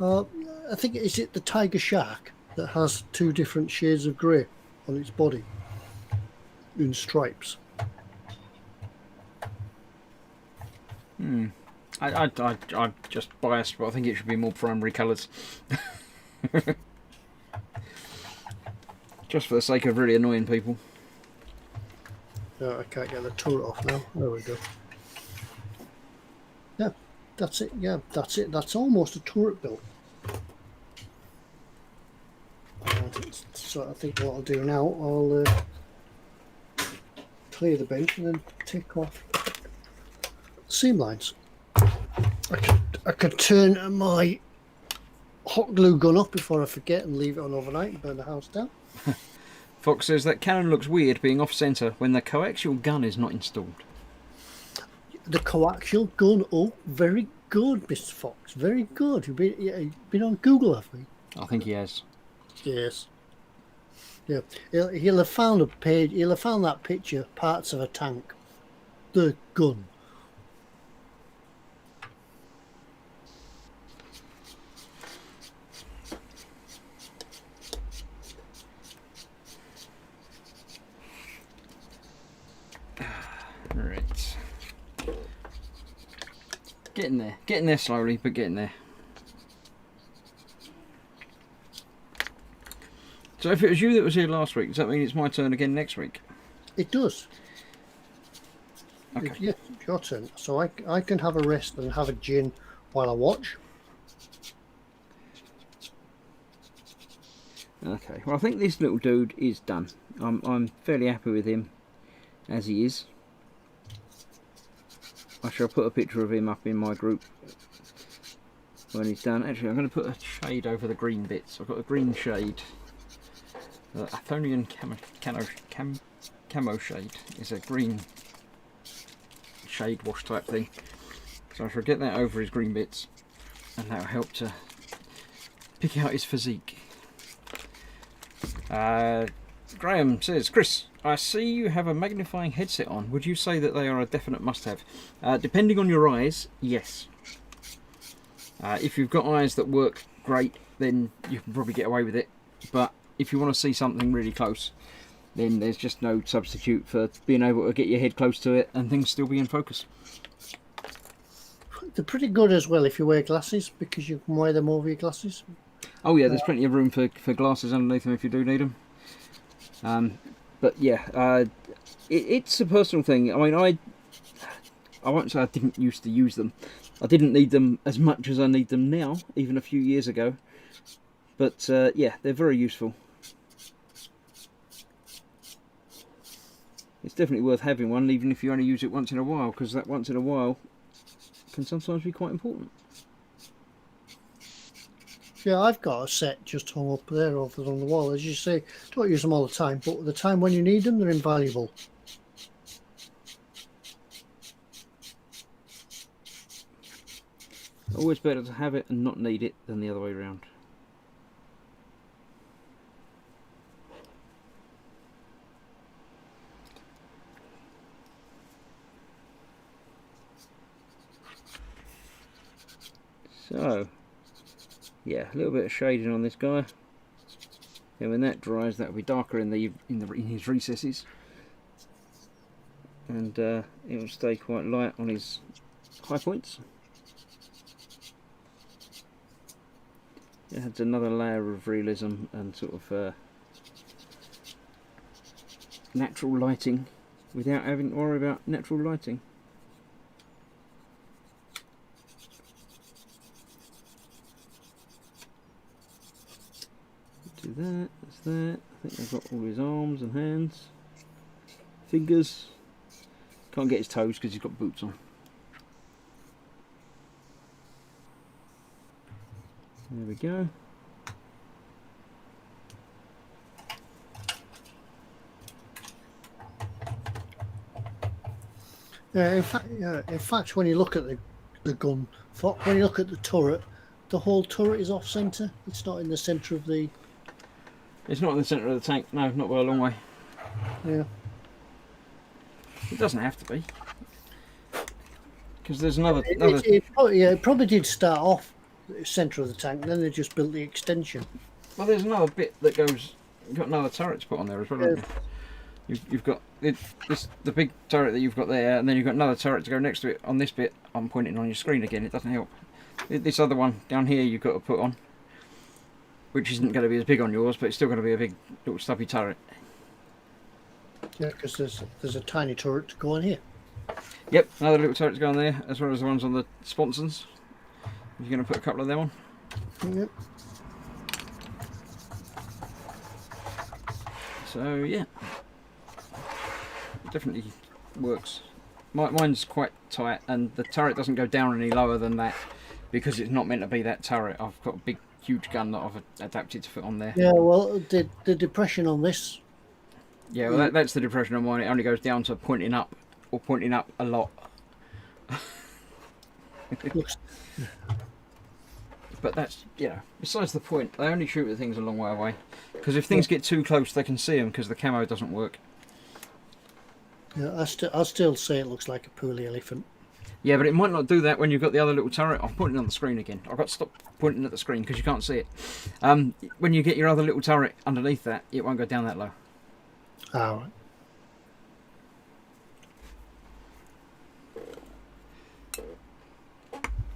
I think is it the tiger shark that has 2 different shades of grey on its body in stripes. I'm just biased, but I think it should be more primary colours. Just for the sake of really annoying people. I can't get the turret off now. There we go. Yeah, that's it. Yeah, that's it. That's almost a turret built. So I think what I'll do now, I'll clear the bench and then take off seam lines. I could turn my hot glue gun off before I forget and leave it on overnight and burn the house down. Fox says that cannon looks weird being off-centre when the coaxial gun is not installed. The coaxial gun, oh, very good, Mr. Fox, very good. You've been on Google, have you? I think he has. Yes. Yeah, he'll have found a page. He'll have found that picture, parts of a tank, the gun. Right. Getting there slowly, but getting there. So if it was you that was here last week, does that mean it's my turn again next week? It does. Okay. Yes, it's your turn. So I can have a rest and have a gin while I watch. Okay. Well, I think this little dude is done. I'm fairly happy with him as he is. I shall put a picture of him up in my group when he's done. Actually, I'm going to put a shade over the green bits. I've got a green shade. The Athonian camo shade is a green shade wash type thing. So I shall get that over his green bits, and that will help to pick out his physique. Graham says, Chris, I see you have a magnifying headset on. Would you say that they are a definite must-have? Depending on your eyes, yes. If you've got eyes that work great, then you can probably get away with it. But if you want to see something really close, then there's just no substitute for being able to get your head close to it and things still be in focus. They're pretty good as well if you wear glasses, because you can wear them over your glasses. Oh yeah, there's plenty of room for glasses underneath them if you do need them. But yeah, it's a personal thing. I mean, I won't say I didn't used to use them. I didn't need them as much as I need them now, even a few years ago. But yeah, they're very useful. It's definitely worth having one, even if you only use it once in a while, because that once in a while can sometimes be quite important. Yeah, I've got a set just hung up there over on the wall. As you say, don't use them all the time, but the time when you need them, they're invaluable. Always better to have it and not need it than the other way around. So, yeah, a little bit of shading on this guy. And when that dries, that will be darker in his recesses, and it will stay quite light on his high points. It adds another layer of realism and sort of natural lighting without having to worry about natural lighting. Do that, that's that. I think I've got all his arms and hands, fingers. Can't get his toes because he's got boots on. There we go. In fact, when you look at the gun, when you look at the turret, the whole turret is off centre. It's not in the centre of the. It's not in the centre of the tank. No, not by a long way. Yeah. It doesn't have to be, because there's another. It probably did start off the centre of the tank. Then they just built the extension. Well, there's another bit that goes. You've got another turret to put on there as well, haven't you? You've got the big turret that you've got there, and then you've got another turret to go next to it on this bit. I'm pointing on your screen again. It doesn't help. This other one down here you've got to put on, which isn't going to be as big on yours, but it's still going to be a big little stubby turret. Yeah, because there's a tiny turret to go on here. Yep, another little turret to go on there, as well as the ones on the sponsons. You're going to put a couple of them on. Yep. So yeah, it definitely works. Mine's quite tight, and the turret doesn't go down any lower than that because it's not meant to be that turret. I've got a big, huge gun that I've adapted to fit on there. Yeah, well, the depression on this. Yeah, well, that's the depression on mine. It only goes down to pointing up, or pointing up a lot. But that's, besides the point. They only shoot at things a long way away. Because if things get too close, they can see them because the camo doesn't work. Yeah, I still say it looks like a poorly elephant. Yeah, but it might not do that when you've got the other little turret. I'm pointing on the screen again. I've got to stop pointing at the screen because you can't see it. When you get your other little turret underneath that, it won't go down that low. All right.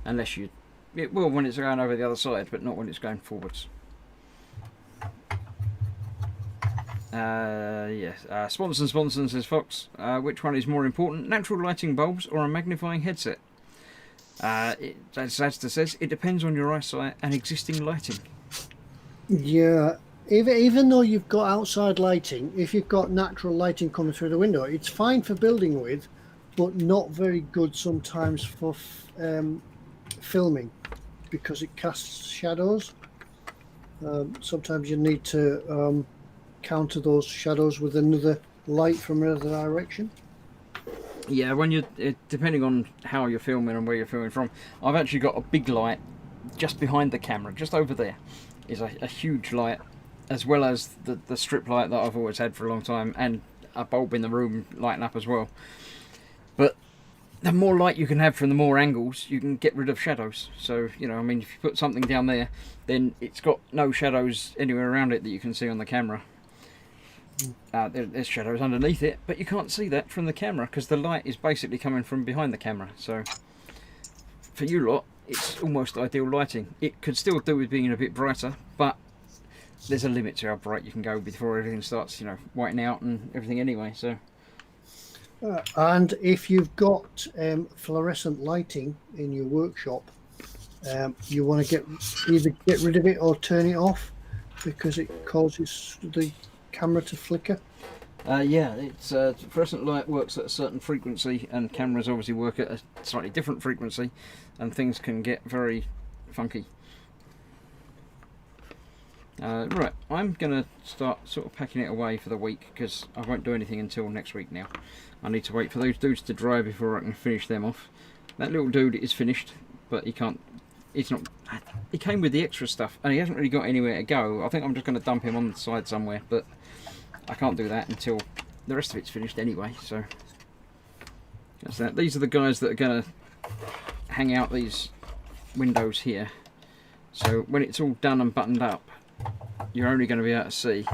Unless you... It will when it's going over the other side, but not when it's going forwards. Yes. Sponson says Fox. Which one is more important, natural lighting bulbs or a magnifying headset? As Zazda says, it depends on your eyesight and existing lighting. Yeah. Even though you've got outside lighting, if you've got natural lighting coming through the window, it's fine for building with, but not very good sometimes for filming because it casts shadows. Sometimes you need to counter those shadows with another light from another direction. Yeah, when you're depending on how you're filming and where you're filming from. I've actually got a big light just behind the camera, just over there is a huge light, as well as the strip light that I've always had for a long time, and a bulb in the room lighting up as well. But the more light you can have from the more angles, you can get rid of shadows. So, I mean, if you put something down there, then it's got no shadows anywhere around it that you can see on the camera. There's shadows underneath it, but you can't see that from the camera because the light is basically coming from behind the camera. So, for you lot, it's almost ideal lighting. It could still do with being a bit brighter, but there's a limit to how bright you can go before everything starts, whitening out and everything anyway. So. And if you've got fluorescent lighting in your workshop, you want to either get rid of it or turn it off because it causes the camera to flicker. Yeah, it's fluorescent light works at a certain frequency, and cameras obviously work at a slightly different frequency, and things can get very funky. Right, I'm going to start sort of packing it away for the week because I won't do anything until next week now. I need to wait for those dudes to dry before I can finish them off. That little dude is finished, but he can't... It's not... He came with the extra stuff, and he hasn't really got anywhere to go. I think I'm just going to dump him on the side somewhere, but I can't do that until the rest of it's finished anyway, so... That's that. These are the guys that are going to hang out these windows here. So when it's all done and buttoned up, you're only going to be able to see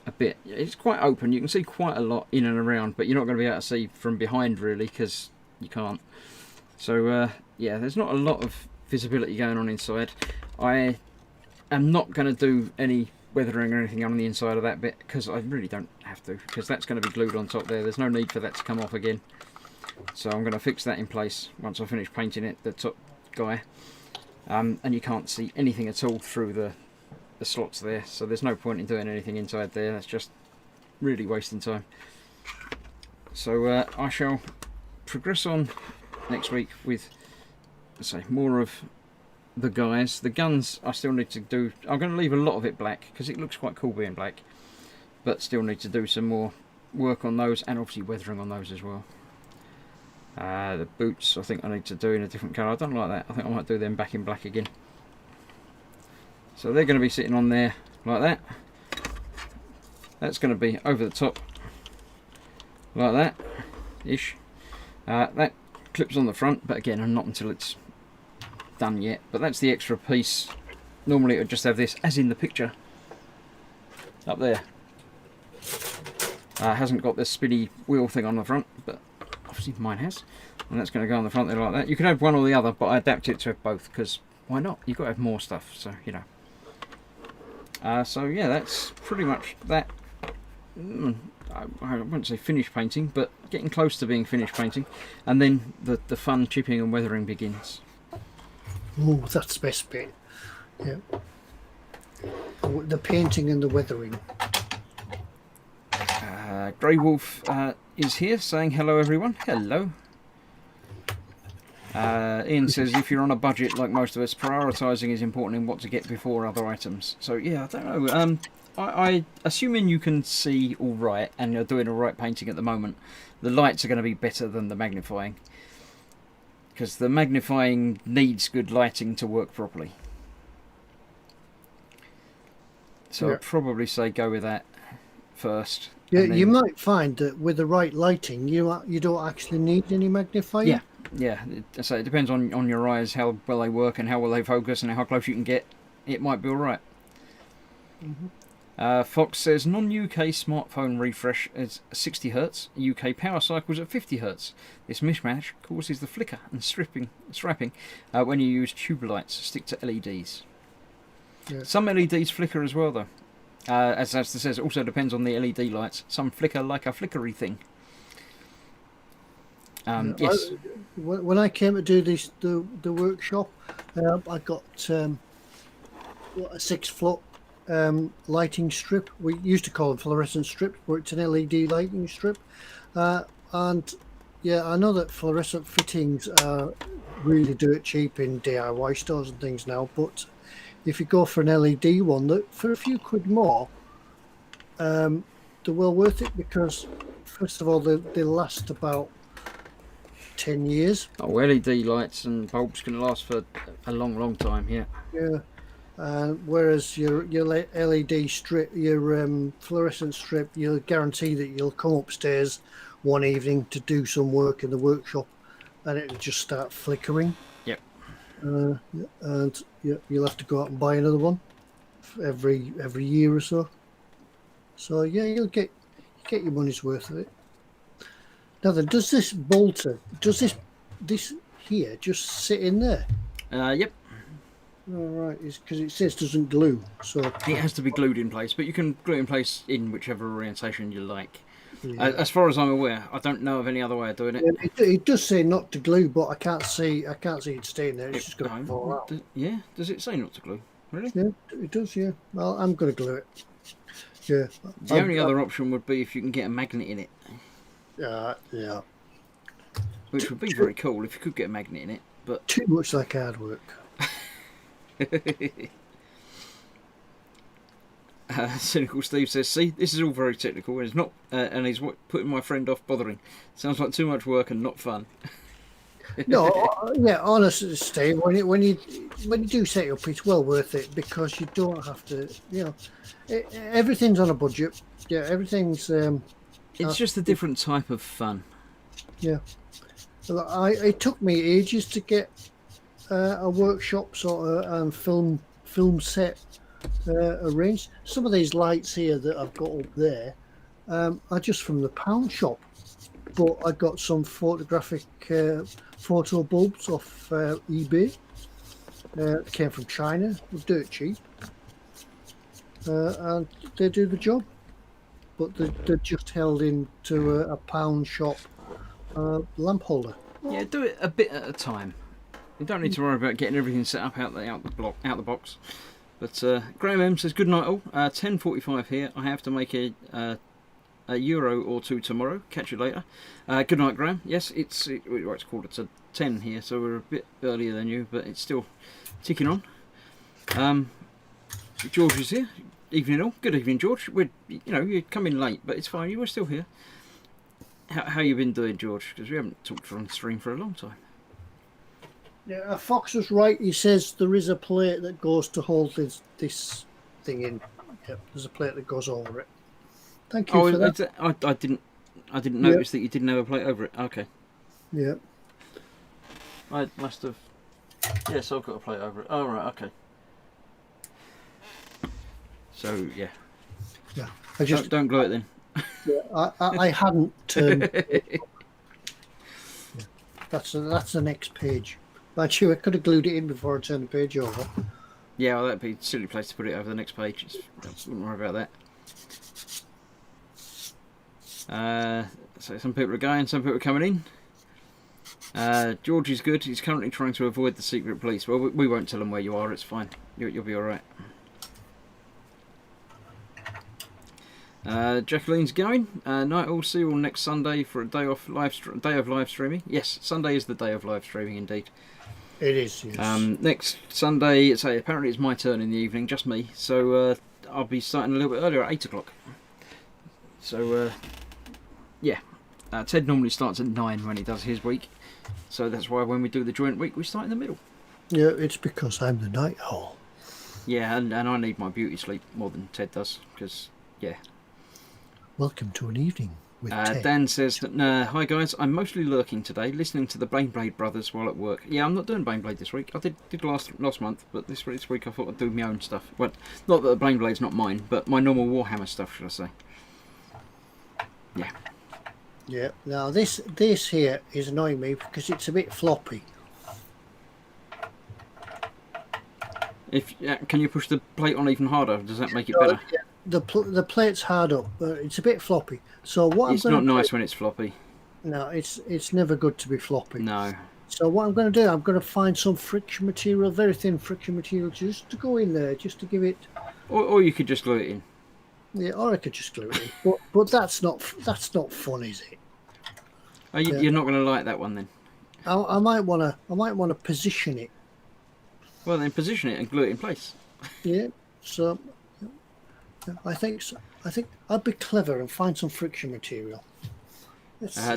a bit. It's quite open, you can see quite a lot in and around, but you're not going to be able to see from behind really because you can't. So yeah, there's not a lot of visibility going on inside. I am not going to do any weathering or anything on the inside of that bit, because I really don't have to, because that's going to be glued on top there. There's no need for that to come off again. So I'm going to fix that in place once I finish painting it, the top guy. And you can't see anything at all through the slots there, so there's no point in doing anything inside there. That's just really wasting time. So I shall progress on next week with, let's say, more of the guys. The guns I still need to do. I'm going to leave a lot of it black because it looks quite cool being black, but still need to do some more work on those, and obviously weathering on those as well. The boots I think I need to do in a different colour. I don't like that. I think I might do them back in black again. So they're going to be sitting on there like that. That's going to be over the top like that ish. That clips on the front, but again, not until it's done yet. But that's the extra piece. Normally it would just have this, as in the picture up there. Hasn't got this spinny wheel thing on the front, but obviously mine has, and that's going to go on the front there like that. You can have one or the other, but I adapt it to have both because why not? You've got to have more stuff, so you know. So yeah, that's pretty much that. I wouldn't say finished painting, but getting close to being finished painting, and then the fun chipping and weathering begins. Oh, that's the best bit. Yeah, the painting and the weathering. Grey Wolf is here saying hello everyone. Hello. Ian says if you're on a budget like most of us, prioritising is important in what to get before other items. So yeah, I don't know. I assuming you can see all right and you're doing all right painting at the moment, the lights are going to be better than the magnifying, because the magnifying needs good lighting to work properly. So yeah. I'd probably say go with that first. Yeah, then, you might find that with the right lighting, you don't actually need any magnifying. Yeah, yeah. So it depends on your eyes, how well they work and how well they focus and how close you can get. It might be all right. Fox says non-UK smartphone refresh is 60 Hz. UK power cycles at 50 Hz. This mismatch causes the flicker and strapping when you use tube lights. Stick to LEDs. Yeah. Some LEDs flicker as well, though. As it says, it also depends on the LED lights. Some flicker like a flickery thing. Yes. When I came to do the workshop, I got a 6-foot lighting strip. We used to call them fluorescent strips, but it's an LED lighting strip. And yeah, I know that fluorescent fittings are really dirt cheap in DIY stores and things now, but if you go for an LED one, that for a few quid more, they're well worth it, because first of all they last about 10 years. Oh, LED lights and bulbs can last for a long time. Yeah. Whereas your LED strip, your fluorescent strip, you'll guarantee that you'll come upstairs one evening to do some work in the workshop and it'll just start flickering. Yep. And you'll have to go out and buy another one every year or so. So yeah, you'll get your money's worth of it. Now then, does this bolter, this here just sit in there? Yep. All right, it's because it says doesn't glue, so it has to be glued in place, but you can glue it in place in whichever orientation you like. Yeah. As far as I'm aware, I don't know of any other way of doing it. It does say not to glue, but I can't see it staying there. It's just going to fall out. Yeah, does it say not to glue? Really? Yeah, it does. Yeah. Well, I'm going to glue it. Yeah. The only other option would be if you can get a magnet in it. Yeah. Which would be very cool if you could get a magnet in it, but too much like hard work. Cynical Steve says, see, this is all very technical and it's not, and he's putting my friend off bothering. Sounds like too much work and not fun. No, yeah, honestly, Steve, when you do set it up, it's well worth it, because you don't have to, everything's on a budget. Yeah, everything's. It's just a different type of fun. Yeah, it took me ages to get a workshop sort of and film set arranged. Some of these lights here that I've got up there are just from the pound shop, but I got some photographic photo bulbs off eBay. They came from China, dirt cheap. and they do the job. But they're just held into a pound shop lamp holder. Yeah, do it a bit at a time. You don't need to worry about getting everything set up out the box. But Graham M says, good night all. 10:45 here. I have to make a euro or two tomorrow. Catch you later. Good night, Graham. Yes, it's quarter to 10 here, so we're a bit earlier than you, but it's still ticking on. George is here. Evening all. Good evening, George. You come in late, but it's fine. You were still here. How you been doing, George? Because we haven't talked on stream for a long time. Yeah, Fox was right. He says there is a plate that goes to hold this thing in. Yep, there's a plate that goes over it. Thank you for that. I didn't notice that you didn't have a plate over it. Okay. Yeah. I must have. Yes, I've got a plate over it. Oh right, okay. So yeah. Yeah. I just don't glue it then. Yeah, I hadn't turned. Yeah. That's the next page. But I could have glued it in before I turned the page over. Yeah, well, that'd be a silly place to put it over the next page. Wouldn't worry about that. So some people are going, some people are coming in. George is good. He's currently trying to avoid the secret police. Well, we won't tell them where you are. It's fine. You'll be all right. Jacqueline's going. Night all. See you all next Sunday for a day of live streaming. Yes, Sunday is the day of live streaming indeed. It is. Yes. Next Sunday, apparently it's my turn in the evening, just me. So I'll be starting a little bit earlier at 8 o'clock. So yeah, Ted normally starts at 9 when he does his week. So that's why when we do the joint week, we start in the middle. Yeah, it's because I'm the night owl. Yeah, and I need my beauty sleep more than Ted does, because yeah. Welcome to an evening with Ted. Dan says that, hi guys, I'm mostly lurking today, listening to the Baneblade brothers while at work. Yeah, I'm not doing Baneblade this week. I did last month, but this week I thought I'd do my own stuff. Well, not that the Baneblade's not mine, but my normal Warhammer stuff, should I say. Yeah. Yeah, now this here is annoying me because it's a bit floppy. Can you push the plate on even harder? Does that make it better? Yeah. The plate's hard up, but it's a bit floppy. So what it's not nice when it's floppy. No, it's never good to be floppy. No. So what I'm going to do, I'm going to find some friction material, very thin friction material, just to go in there, just to give it. Or you could just glue it in. Yeah, or I could just glue it in. But that's not fun, is it? You're not going to like that one then. I might want to position it. Well, then position it and glue it in place. Yeah. So. I think so. I think I'd be clever and find some friction material.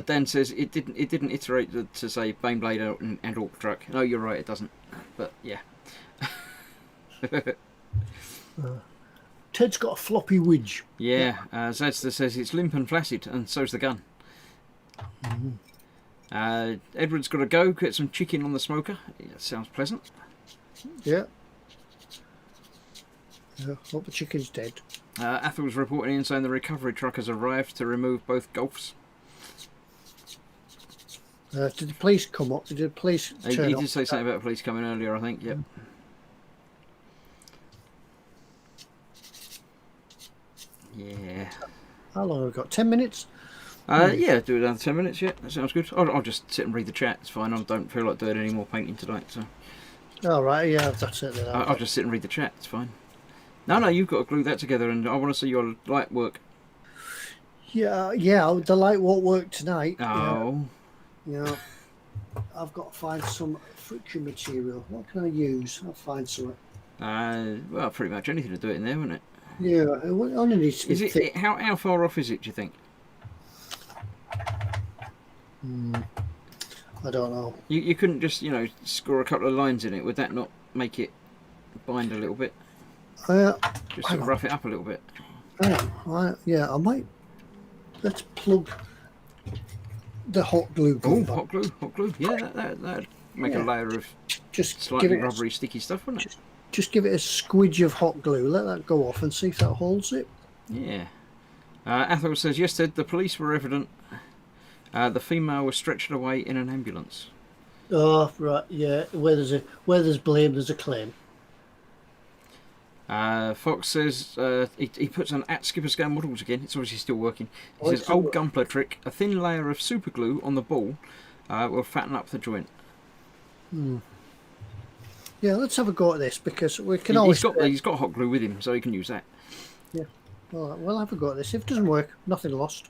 Dan says it didn't iterate to say Baneblade and Orc Truck. No, you're right, it doesn't. But yeah. Ted's got a floppy widge. Yeah, Zadster says it's limp and flaccid, and so's the gun. Mm-hmm. Edward's got to go get some chicken on the smoker. Yeah, sounds pleasant. Yeah. Hope the chicken's dead. Athel's reporting in saying the recovery truck has arrived to remove both Golfs. Did the police come up? Did the police turn up? He did say something about the police coming earlier, I think. Yep. Yeah. How long have we got? 10 minutes? Yeah, do another 10 minutes. Yeah, that sounds good. I'll just sit and read the chat. It's fine. I don't feel like doing any more painting tonight. So. All right. Yeah, that's it. Then. I'll just sit and read the chat. It's fine. No, you've got to glue that together, and I want to see your light work. Yeah, the light won't work tonight. Oh. Yeah. I've got to find some friction material. What can I use? I'll find some. Well, pretty much anything to do it in there, wouldn't it? Yeah, it only needs to be thick. How far off is it, do you think? I don't know. You couldn't just, score a couple of lines in it. Would that not make it bind a little bit? Just sort of rough it up a little bit. I might. Let's plug the hot glue gun. Oh, hot glue. Yeah, that'd make a layer of just slightly rubbery, sticky stuff, wouldn't it? Just give it a squidge of hot glue. Let that go off and see if that holds it. Yeah. Athel says, yes, Ted, the police were evident. The female was stretched away in an ambulance. Oh, right, yeah. Where there's blame, there's a claim. Fox says he puts on at Skipper Scale Models again. It's obviously still working. He says still old Gunpla trick. A thin layer of super glue on the ball will fatten up the joint. Yeah, let's have a go at this because we can He's got hot glue with him, so he can use that. Yeah, all right, we'll have a go at this. If it doesn't work, nothing lost.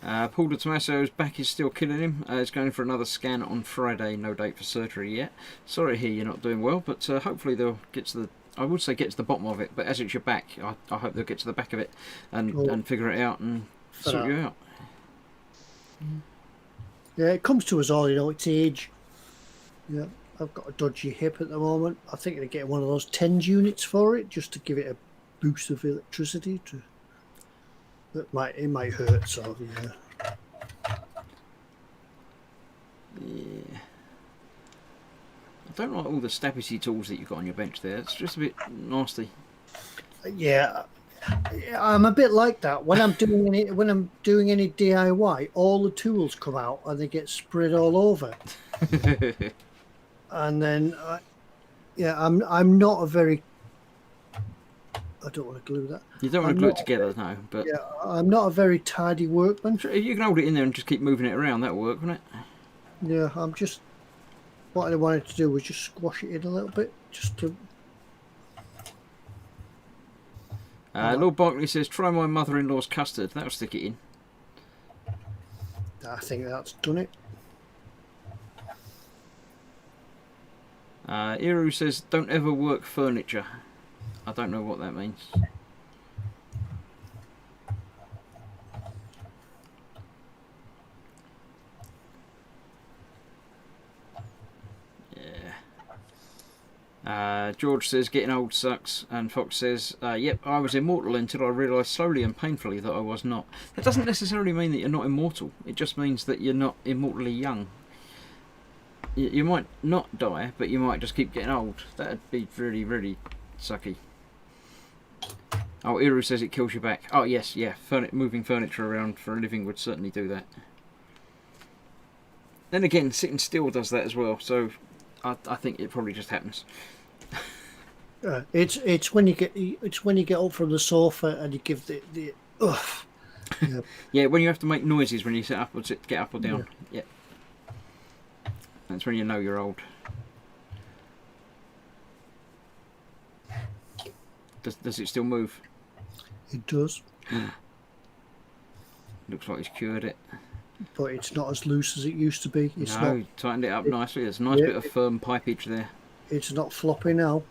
Paul de Tomaso's back is still killing him. He's going for another scan on Friday. No date for surgery yet. Sorry to hear you're not doing well, but hopefully they'll get to the. I would say get to the bottom of it, but as it's your back, I hope they'll get to the back of it and figure it out and sort you out. Yeah, it comes to us all, it's age. Yeah, I've got a dodgy hip at the moment. I think they're getting one of those TENS units for it, just to give it a boost of electricity. It might hurt, so yeah. Yeah. I don't like all the stabby tools that you've got on your bench there. It's just a bit nasty. Yeah, I'm a bit like that. When I'm doing any DIY, all the tools come out and they get spread all over. And then, I'm not a very. I don't want to glue that. You don't want to glue it together, no. But yeah, I'm not a very tidy workman. If you can hold it in there and just keep moving it around, that'll work, won't it? Yeah, I'm just. What I wanted to do was just squash it in a little bit, just to. Lord Barkley says, "Try my mother-in-law's custard. That'll stick it in." I think that's done it. Iru says, "Don't ever work furniture." I don't know what that means. George says, "Getting old sucks," and Fox says, "Yep, I was immortal until I realised slowly and painfully that I was not." That doesn't necessarily mean that you're not immortal. It just means that you're not immortally young. You might not die, but you might just keep getting old. That'd be really, really sucky. Oh, Iru says it kills your back. Oh, yes, yeah. Moving furniture around for a living would certainly do that. Then again, sitting still does that as well, so I think it probably just happens. It's when you get up from the sofa and you give the ugh. Yeah. Yeah, when you have to make noises when you sit up or get up or down. Yeah. That's when you know you're old. Does it still move? It does. Looks like he's cured it. But it's not as loose as it used to be. It's no, tightened it up nicely. There's a nice bit of firm pipage there. It's not floppy now.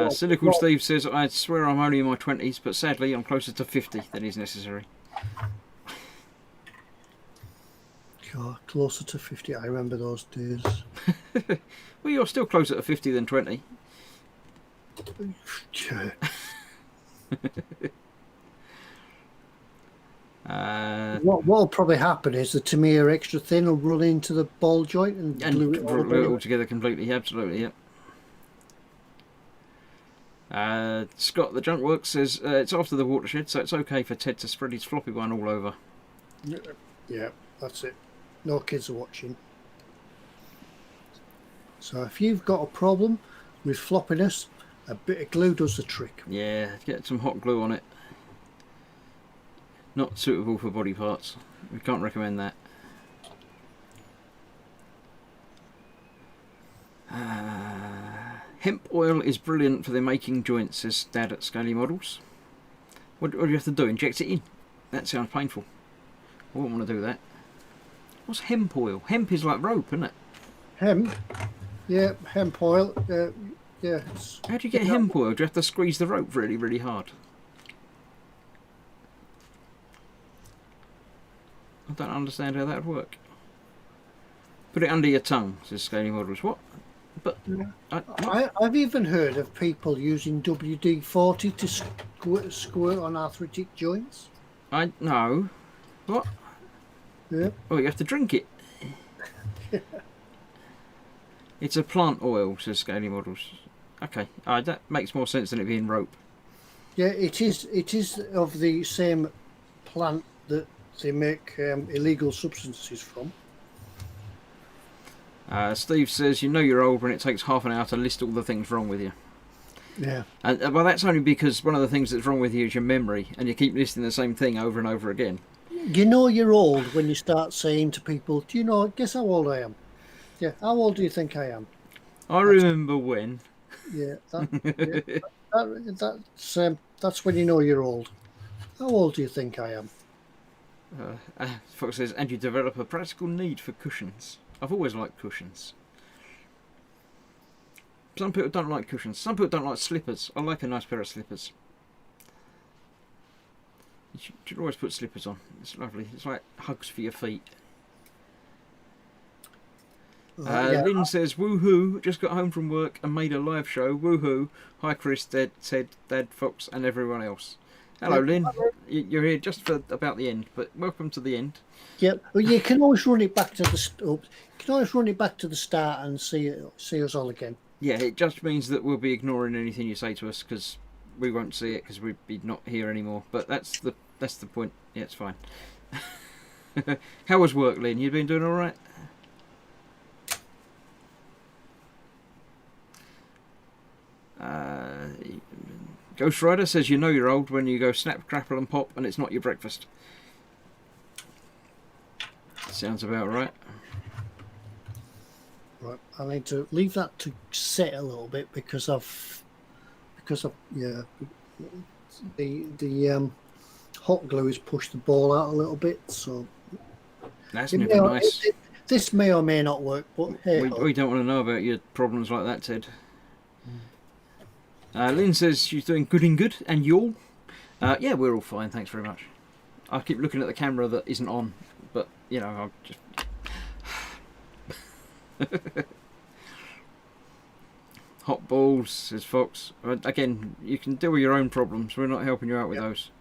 Cynical Steve says, "I swear I'm only in my 20s, but sadly I'm closer to 50 than is necessary." God, closer to 50. I remember those days. Well, you're still closer to 50 than 20. What'll probably happen is the Tamiya extra thin will run into the ball joint and glue it all together completely. Absolutely, yep. Scott the Junk Works says it's after the watershed, so it's okay for Ted to spread his floppy one all over. Yeah, that's it. No kids are watching. So if you've got a problem with floppiness, a bit of glue does the trick. Yeah, get some hot glue on it. Not suitable for body parts. We can't recommend that. Hemp oil is brilliant for the making joints, says Dad at Scaly Models. What do you have to do? Inject it in? That sounds painful. I wouldn't want to do that. What's hemp oil? Hemp is like rope, isn't it? Hemp? Yeah, hemp oil. Yeah. How do you get hemp oil? Do you have to squeeze the rope really, really hard? I don't understand how that would work. Put it under your tongue, says Scaly Models. What? But I've even heard of people using WD-40 to squirt on arthritic joints. I know. What? Yeah. Oh, you have to drink it. It's a plant oil, says Scaly Models. Okay, that makes more sense than it being rope. Yeah, it is. It is of the same plant that they make illegal substances from. Steve says, "You know you're old when it takes half an hour to list all the things wrong with you." Yeah. And well, that's only because one of the things that's wrong with you is your memory, and you keep listening to the same thing over and over again. You know you're old when you start saying to people, "Do you know? Guess how old I am?" Yeah. How old do you think I am? I That's remember when. yeah. Yeah. That's when you know you're old. How old do you think I am? Fox says, and you develop a practical need for cushions. I've always liked cushions. Some people don't like cushions. Some people don't like slippers. I like a nice pair of slippers. You should always put slippers on. It's lovely. It's like hugs for your feet. Yeah. Lynn says, woohoo, just got home from work and made a live show. Woohoo. Hi Chris, Ted, Dad, Fox and everyone else. Hello Lynn. You're here just for about the end, but welcome to the end. Yeah. Well, you can always run it back to the you can always run it back to the start and see us all again. Yeah, it just means that we'll be ignoring anything you say to us because we won't see it because we'll be not here anymore. But that's the point. Yeah, it's fine. How was work, Lynn? You been doing all right? Ghost Rider says you know you're old when you go snap, crackle and pop and it's not your breakfast. Sounds about right. Right, I need to leave that to set a little bit because I've yeah, the hot glue has pushed the ball out a little bit, so that's never nice. This may or may not work, but hey, we don't want to know about your problems like that, Ted. Lynn says she's doing good, and you all? Yeah, we're all fine, thanks very much. I keep looking at the camera that isn't on, but you know, I'll just. Hot balls, says Fox. Again, you can deal with your own problems. We're not helping you out with those.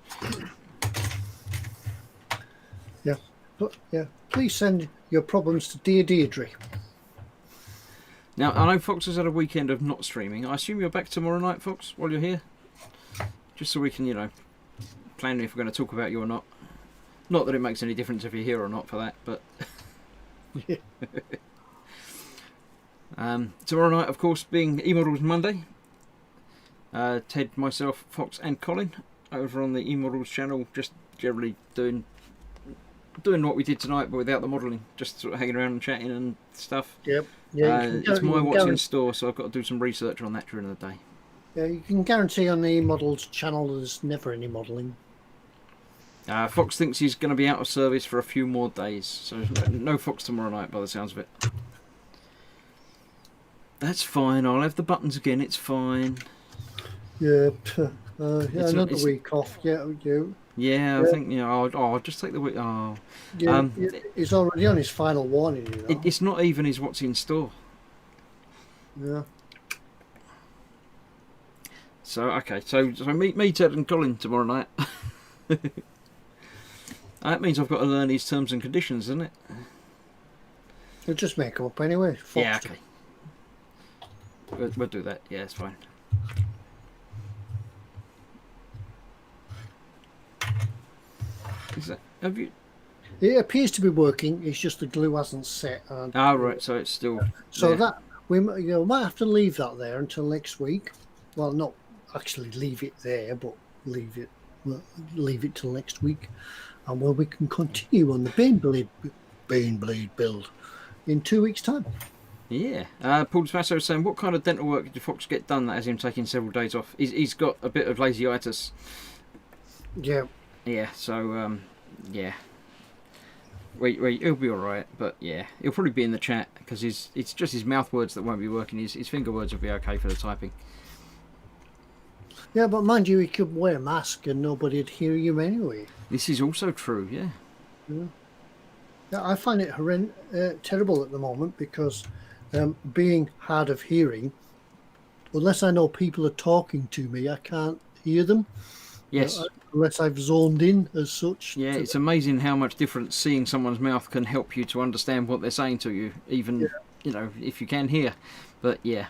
Yeah, but yeah, please send your problems to Dear Deirdre. Now, I know Fox has had a weekend of not streaming. I assume you're back tomorrow night, Fox, while you're here? Just so we can, you know, plan if we're going to talk about you or not. Not that it makes any difference if you're here or not for that, but... Yeah. Tomorrow night, of course, being eModels Monday. Ted, myself, Fox and Colin over on the eModels channel, just generally doing what we did tonight but without the modelling, just sort of hanging around and chatting and stuff. Yep. Yeah, it's my what's in store, so I've got to do some research on that during the day. Yeah, you can guarantee on the eModels channel there's never any modelling. Fox thinks he's going to be out of service for a few more days, so no Fox tomorrow night by the sounds of it. That's fine, I'll have the buttons again, it's fine. Yeah, another week off, you. Yeah, I think, you know, I'll just take the week. Oh. Yeah, he's already on his final warning, you know. It's not even his what's in store. Yeah. So, okay, so me, Ted and Colin tomorrow night. That means I've got to learn these terms and conditions, doesn't it? You'll just make them up anyway. Fox yeah, okay. We'll do that, yeah, it's fine. Is that, have you? It appears to be working. It's just the glue hasn't set. Right. So it's still. So there. That we might have to leave that there until next week. Well, not actually leave it there, but leave it till next week, and where we can continue on the Baneblade build in 2 weeks' time. Yeah. Paul Smasso is saying, what kind of dental work did Fox get done that has him taking several days off? He's got a bit of lazy-itis. Yeah. Yeah, so, yeah. Wait, he'll be alright, but yeah. He'll probably be in the chat, because it's just his mouth words that won't be working. His finger words will be okay for the typing. Yeah, but mind you, he could wear a mask and nobody'd hear you anyway. This is also true, yeah. Yeah, I find it terrible at the moment, because being hard of hearing, unless I know people are talking to me, I can't hear them. Yes. Unless I've zoned in as such. Yeah, it's amazing how much different seeing someone's mouth can help you to understand what they're saying to you, even, you know, if you can hear. But, yeah.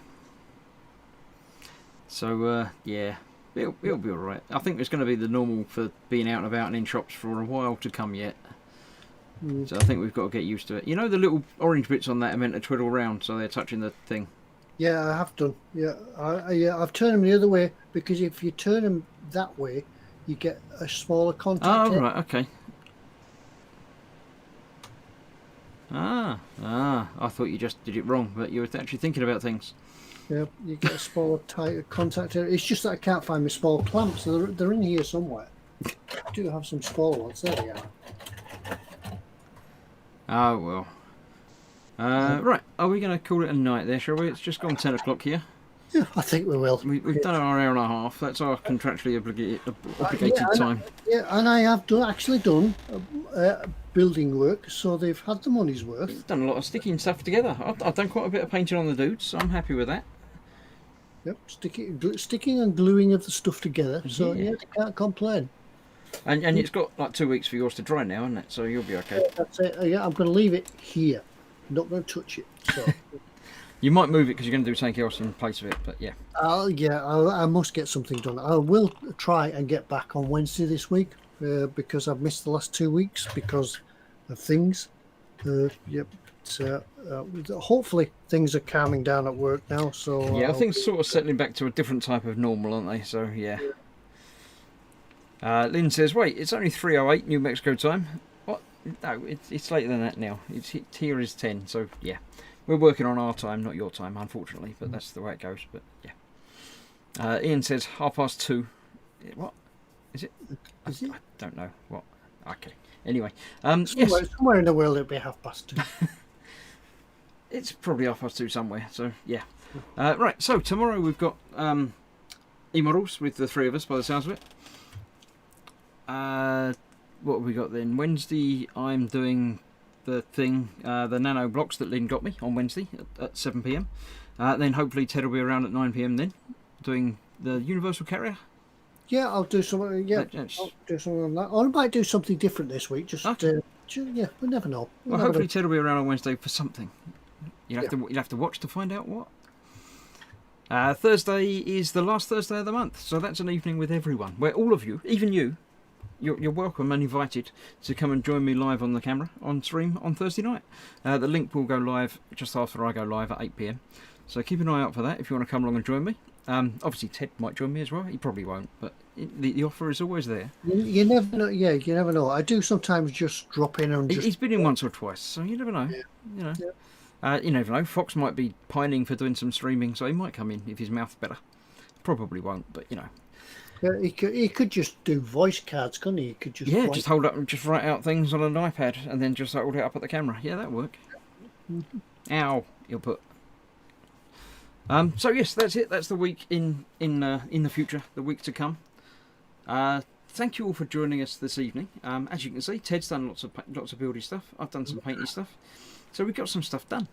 So, yeah, it'll be all right. I think it's going to be the normal for being out and about and in shops for a while to come yet. So I think we've got to get used to it. You know the little orange bits on that are meant to twiddle round so they're touching the thing? Yeah, I have done. Yeah, I've turned them the other way because if you turn them that way, you get a smaller contact. Oh, right, okay. I thought you just did it wrong, but you were actually thinking about things. Yeah, you get a smaller, tighter contact area. It's just that I can't find my small clamps. They're in here somewhere. I do have some smaller ones. There they are. Oh, well. Right, are we going to call it a night there, shall we? It's just gone 10 o'clock here. Yeah, I think we will. We've done our hour and a half. That's our contractually obligated time. And I have actually done building work, so they've had the money's worth. We've done a lot of sticking stuff together. I've done quite a bit of painting on the dudes, so I'm happy with that. Yep, sticking and gluing of the stuff together. So yeah, they can't complain. And it's got like 2 weeks for yours to dry now, isn't it? So you'll be okay. Yeah, that's it. Yeah, I'm going to leave it here. Not going to touch it. So. You might move it because you're going to do something else in place of it, but yeah. I must get something done. I will try and get back on Wednesday this week because I've missed the last 2 weeks because of things. Hopefully things are calming down at work now. So yeah, things sort of settling back to a different type of normal, aren't they? So yeah. Lynn says, "Wait, it's only 3:08 New Mexico time." What? No, it's later than that now. Here is 10. So yeah. We're working on our time, not your time, unfortunately, but that's the way it goes. But yeah. Ian says 2:30. What is it? I don't know. What? Okay. Anyway, somewhere in the world it'll be 2:30. It's probably 2:30 somewhere. So yeah. Right. So tomorrow we've got e-models with the three of us, by the sounds of it. What have we got then? Wednesday, I'm doing the thing, the nano blocks that Lynn got me on Wednesday at 7 p.m. Then hopefully Ted will be around at 9 p.m. then, doing the universal carrier. Yeah, I'll do something. Yeah, I'll do something on that. Or I might do something different this week. Yeah, we never know. Well, hopefully Ted will be around on Wednesday for something. You'll have to watch to find out what. Thursday is the last Thursday of the month, so that's an evening with everyone, where all of you, even you, you're welcome and invited to come and join me live on the camera on stream on Thursday night. The link will go live just after I go live at 8 p.m. So keep an eye out for that if you want to come along and join me. Obviously Ted might join me as well. He probably won't, but the offer is always there. You never know. Yeah, you never know. I do sometimes just drop in and He's been in once or twice, so you never know. Yeah. You know. Yeah. You never know. Fox might be pining for doing some streaming, so he might come in if his mouth's better. Probably won't, but you know. Yeah, he could just do voice cards, couldn't he? He could just just hold up and just write out things on an iPad and then just hold it up at the camera. Yeah, that'd work. Mm-hmm. Ow, you'll put. So yes, that's it. That's the week in the future, the week to come. Thank you all for joining us this evening. As you can see, Ted's done lots of buildy stuff. I've done some painty stuff. So we got some stuff done.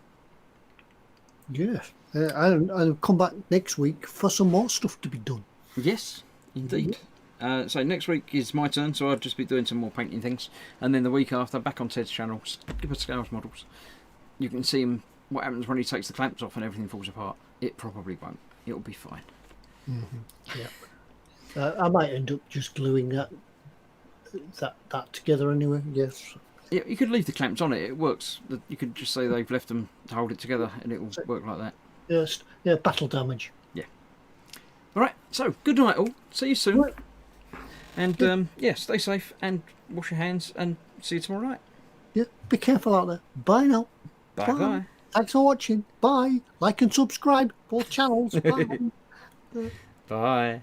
Yeah, I'll come back next week for some more stuff to be done. Yes. Indeed. So next week is my turn, so I'll just be doing some more painting things. And then the week after, back on Ted's channel, Skipper Scales Models. You can see him, what happens when he takes the clamps off and everything falls apart. It probably won't. It'll be fine. Mm-hmm. Yeah. I might end up just gluing that together anyway, yes. Yeah, you could leave the clamps on it. It works. You could just say they've left them to hold it together and it will work like that. Yes. Yeah, battle damage. Yeah. Alright, so good night all. See you soon. Right. And stay safe and wash your hands and see you tomorrow night. Yeah, be careful out there. Bye now. Bye. Thanks for watching. Bye. Like and subscribe both channels. Bye. Bye.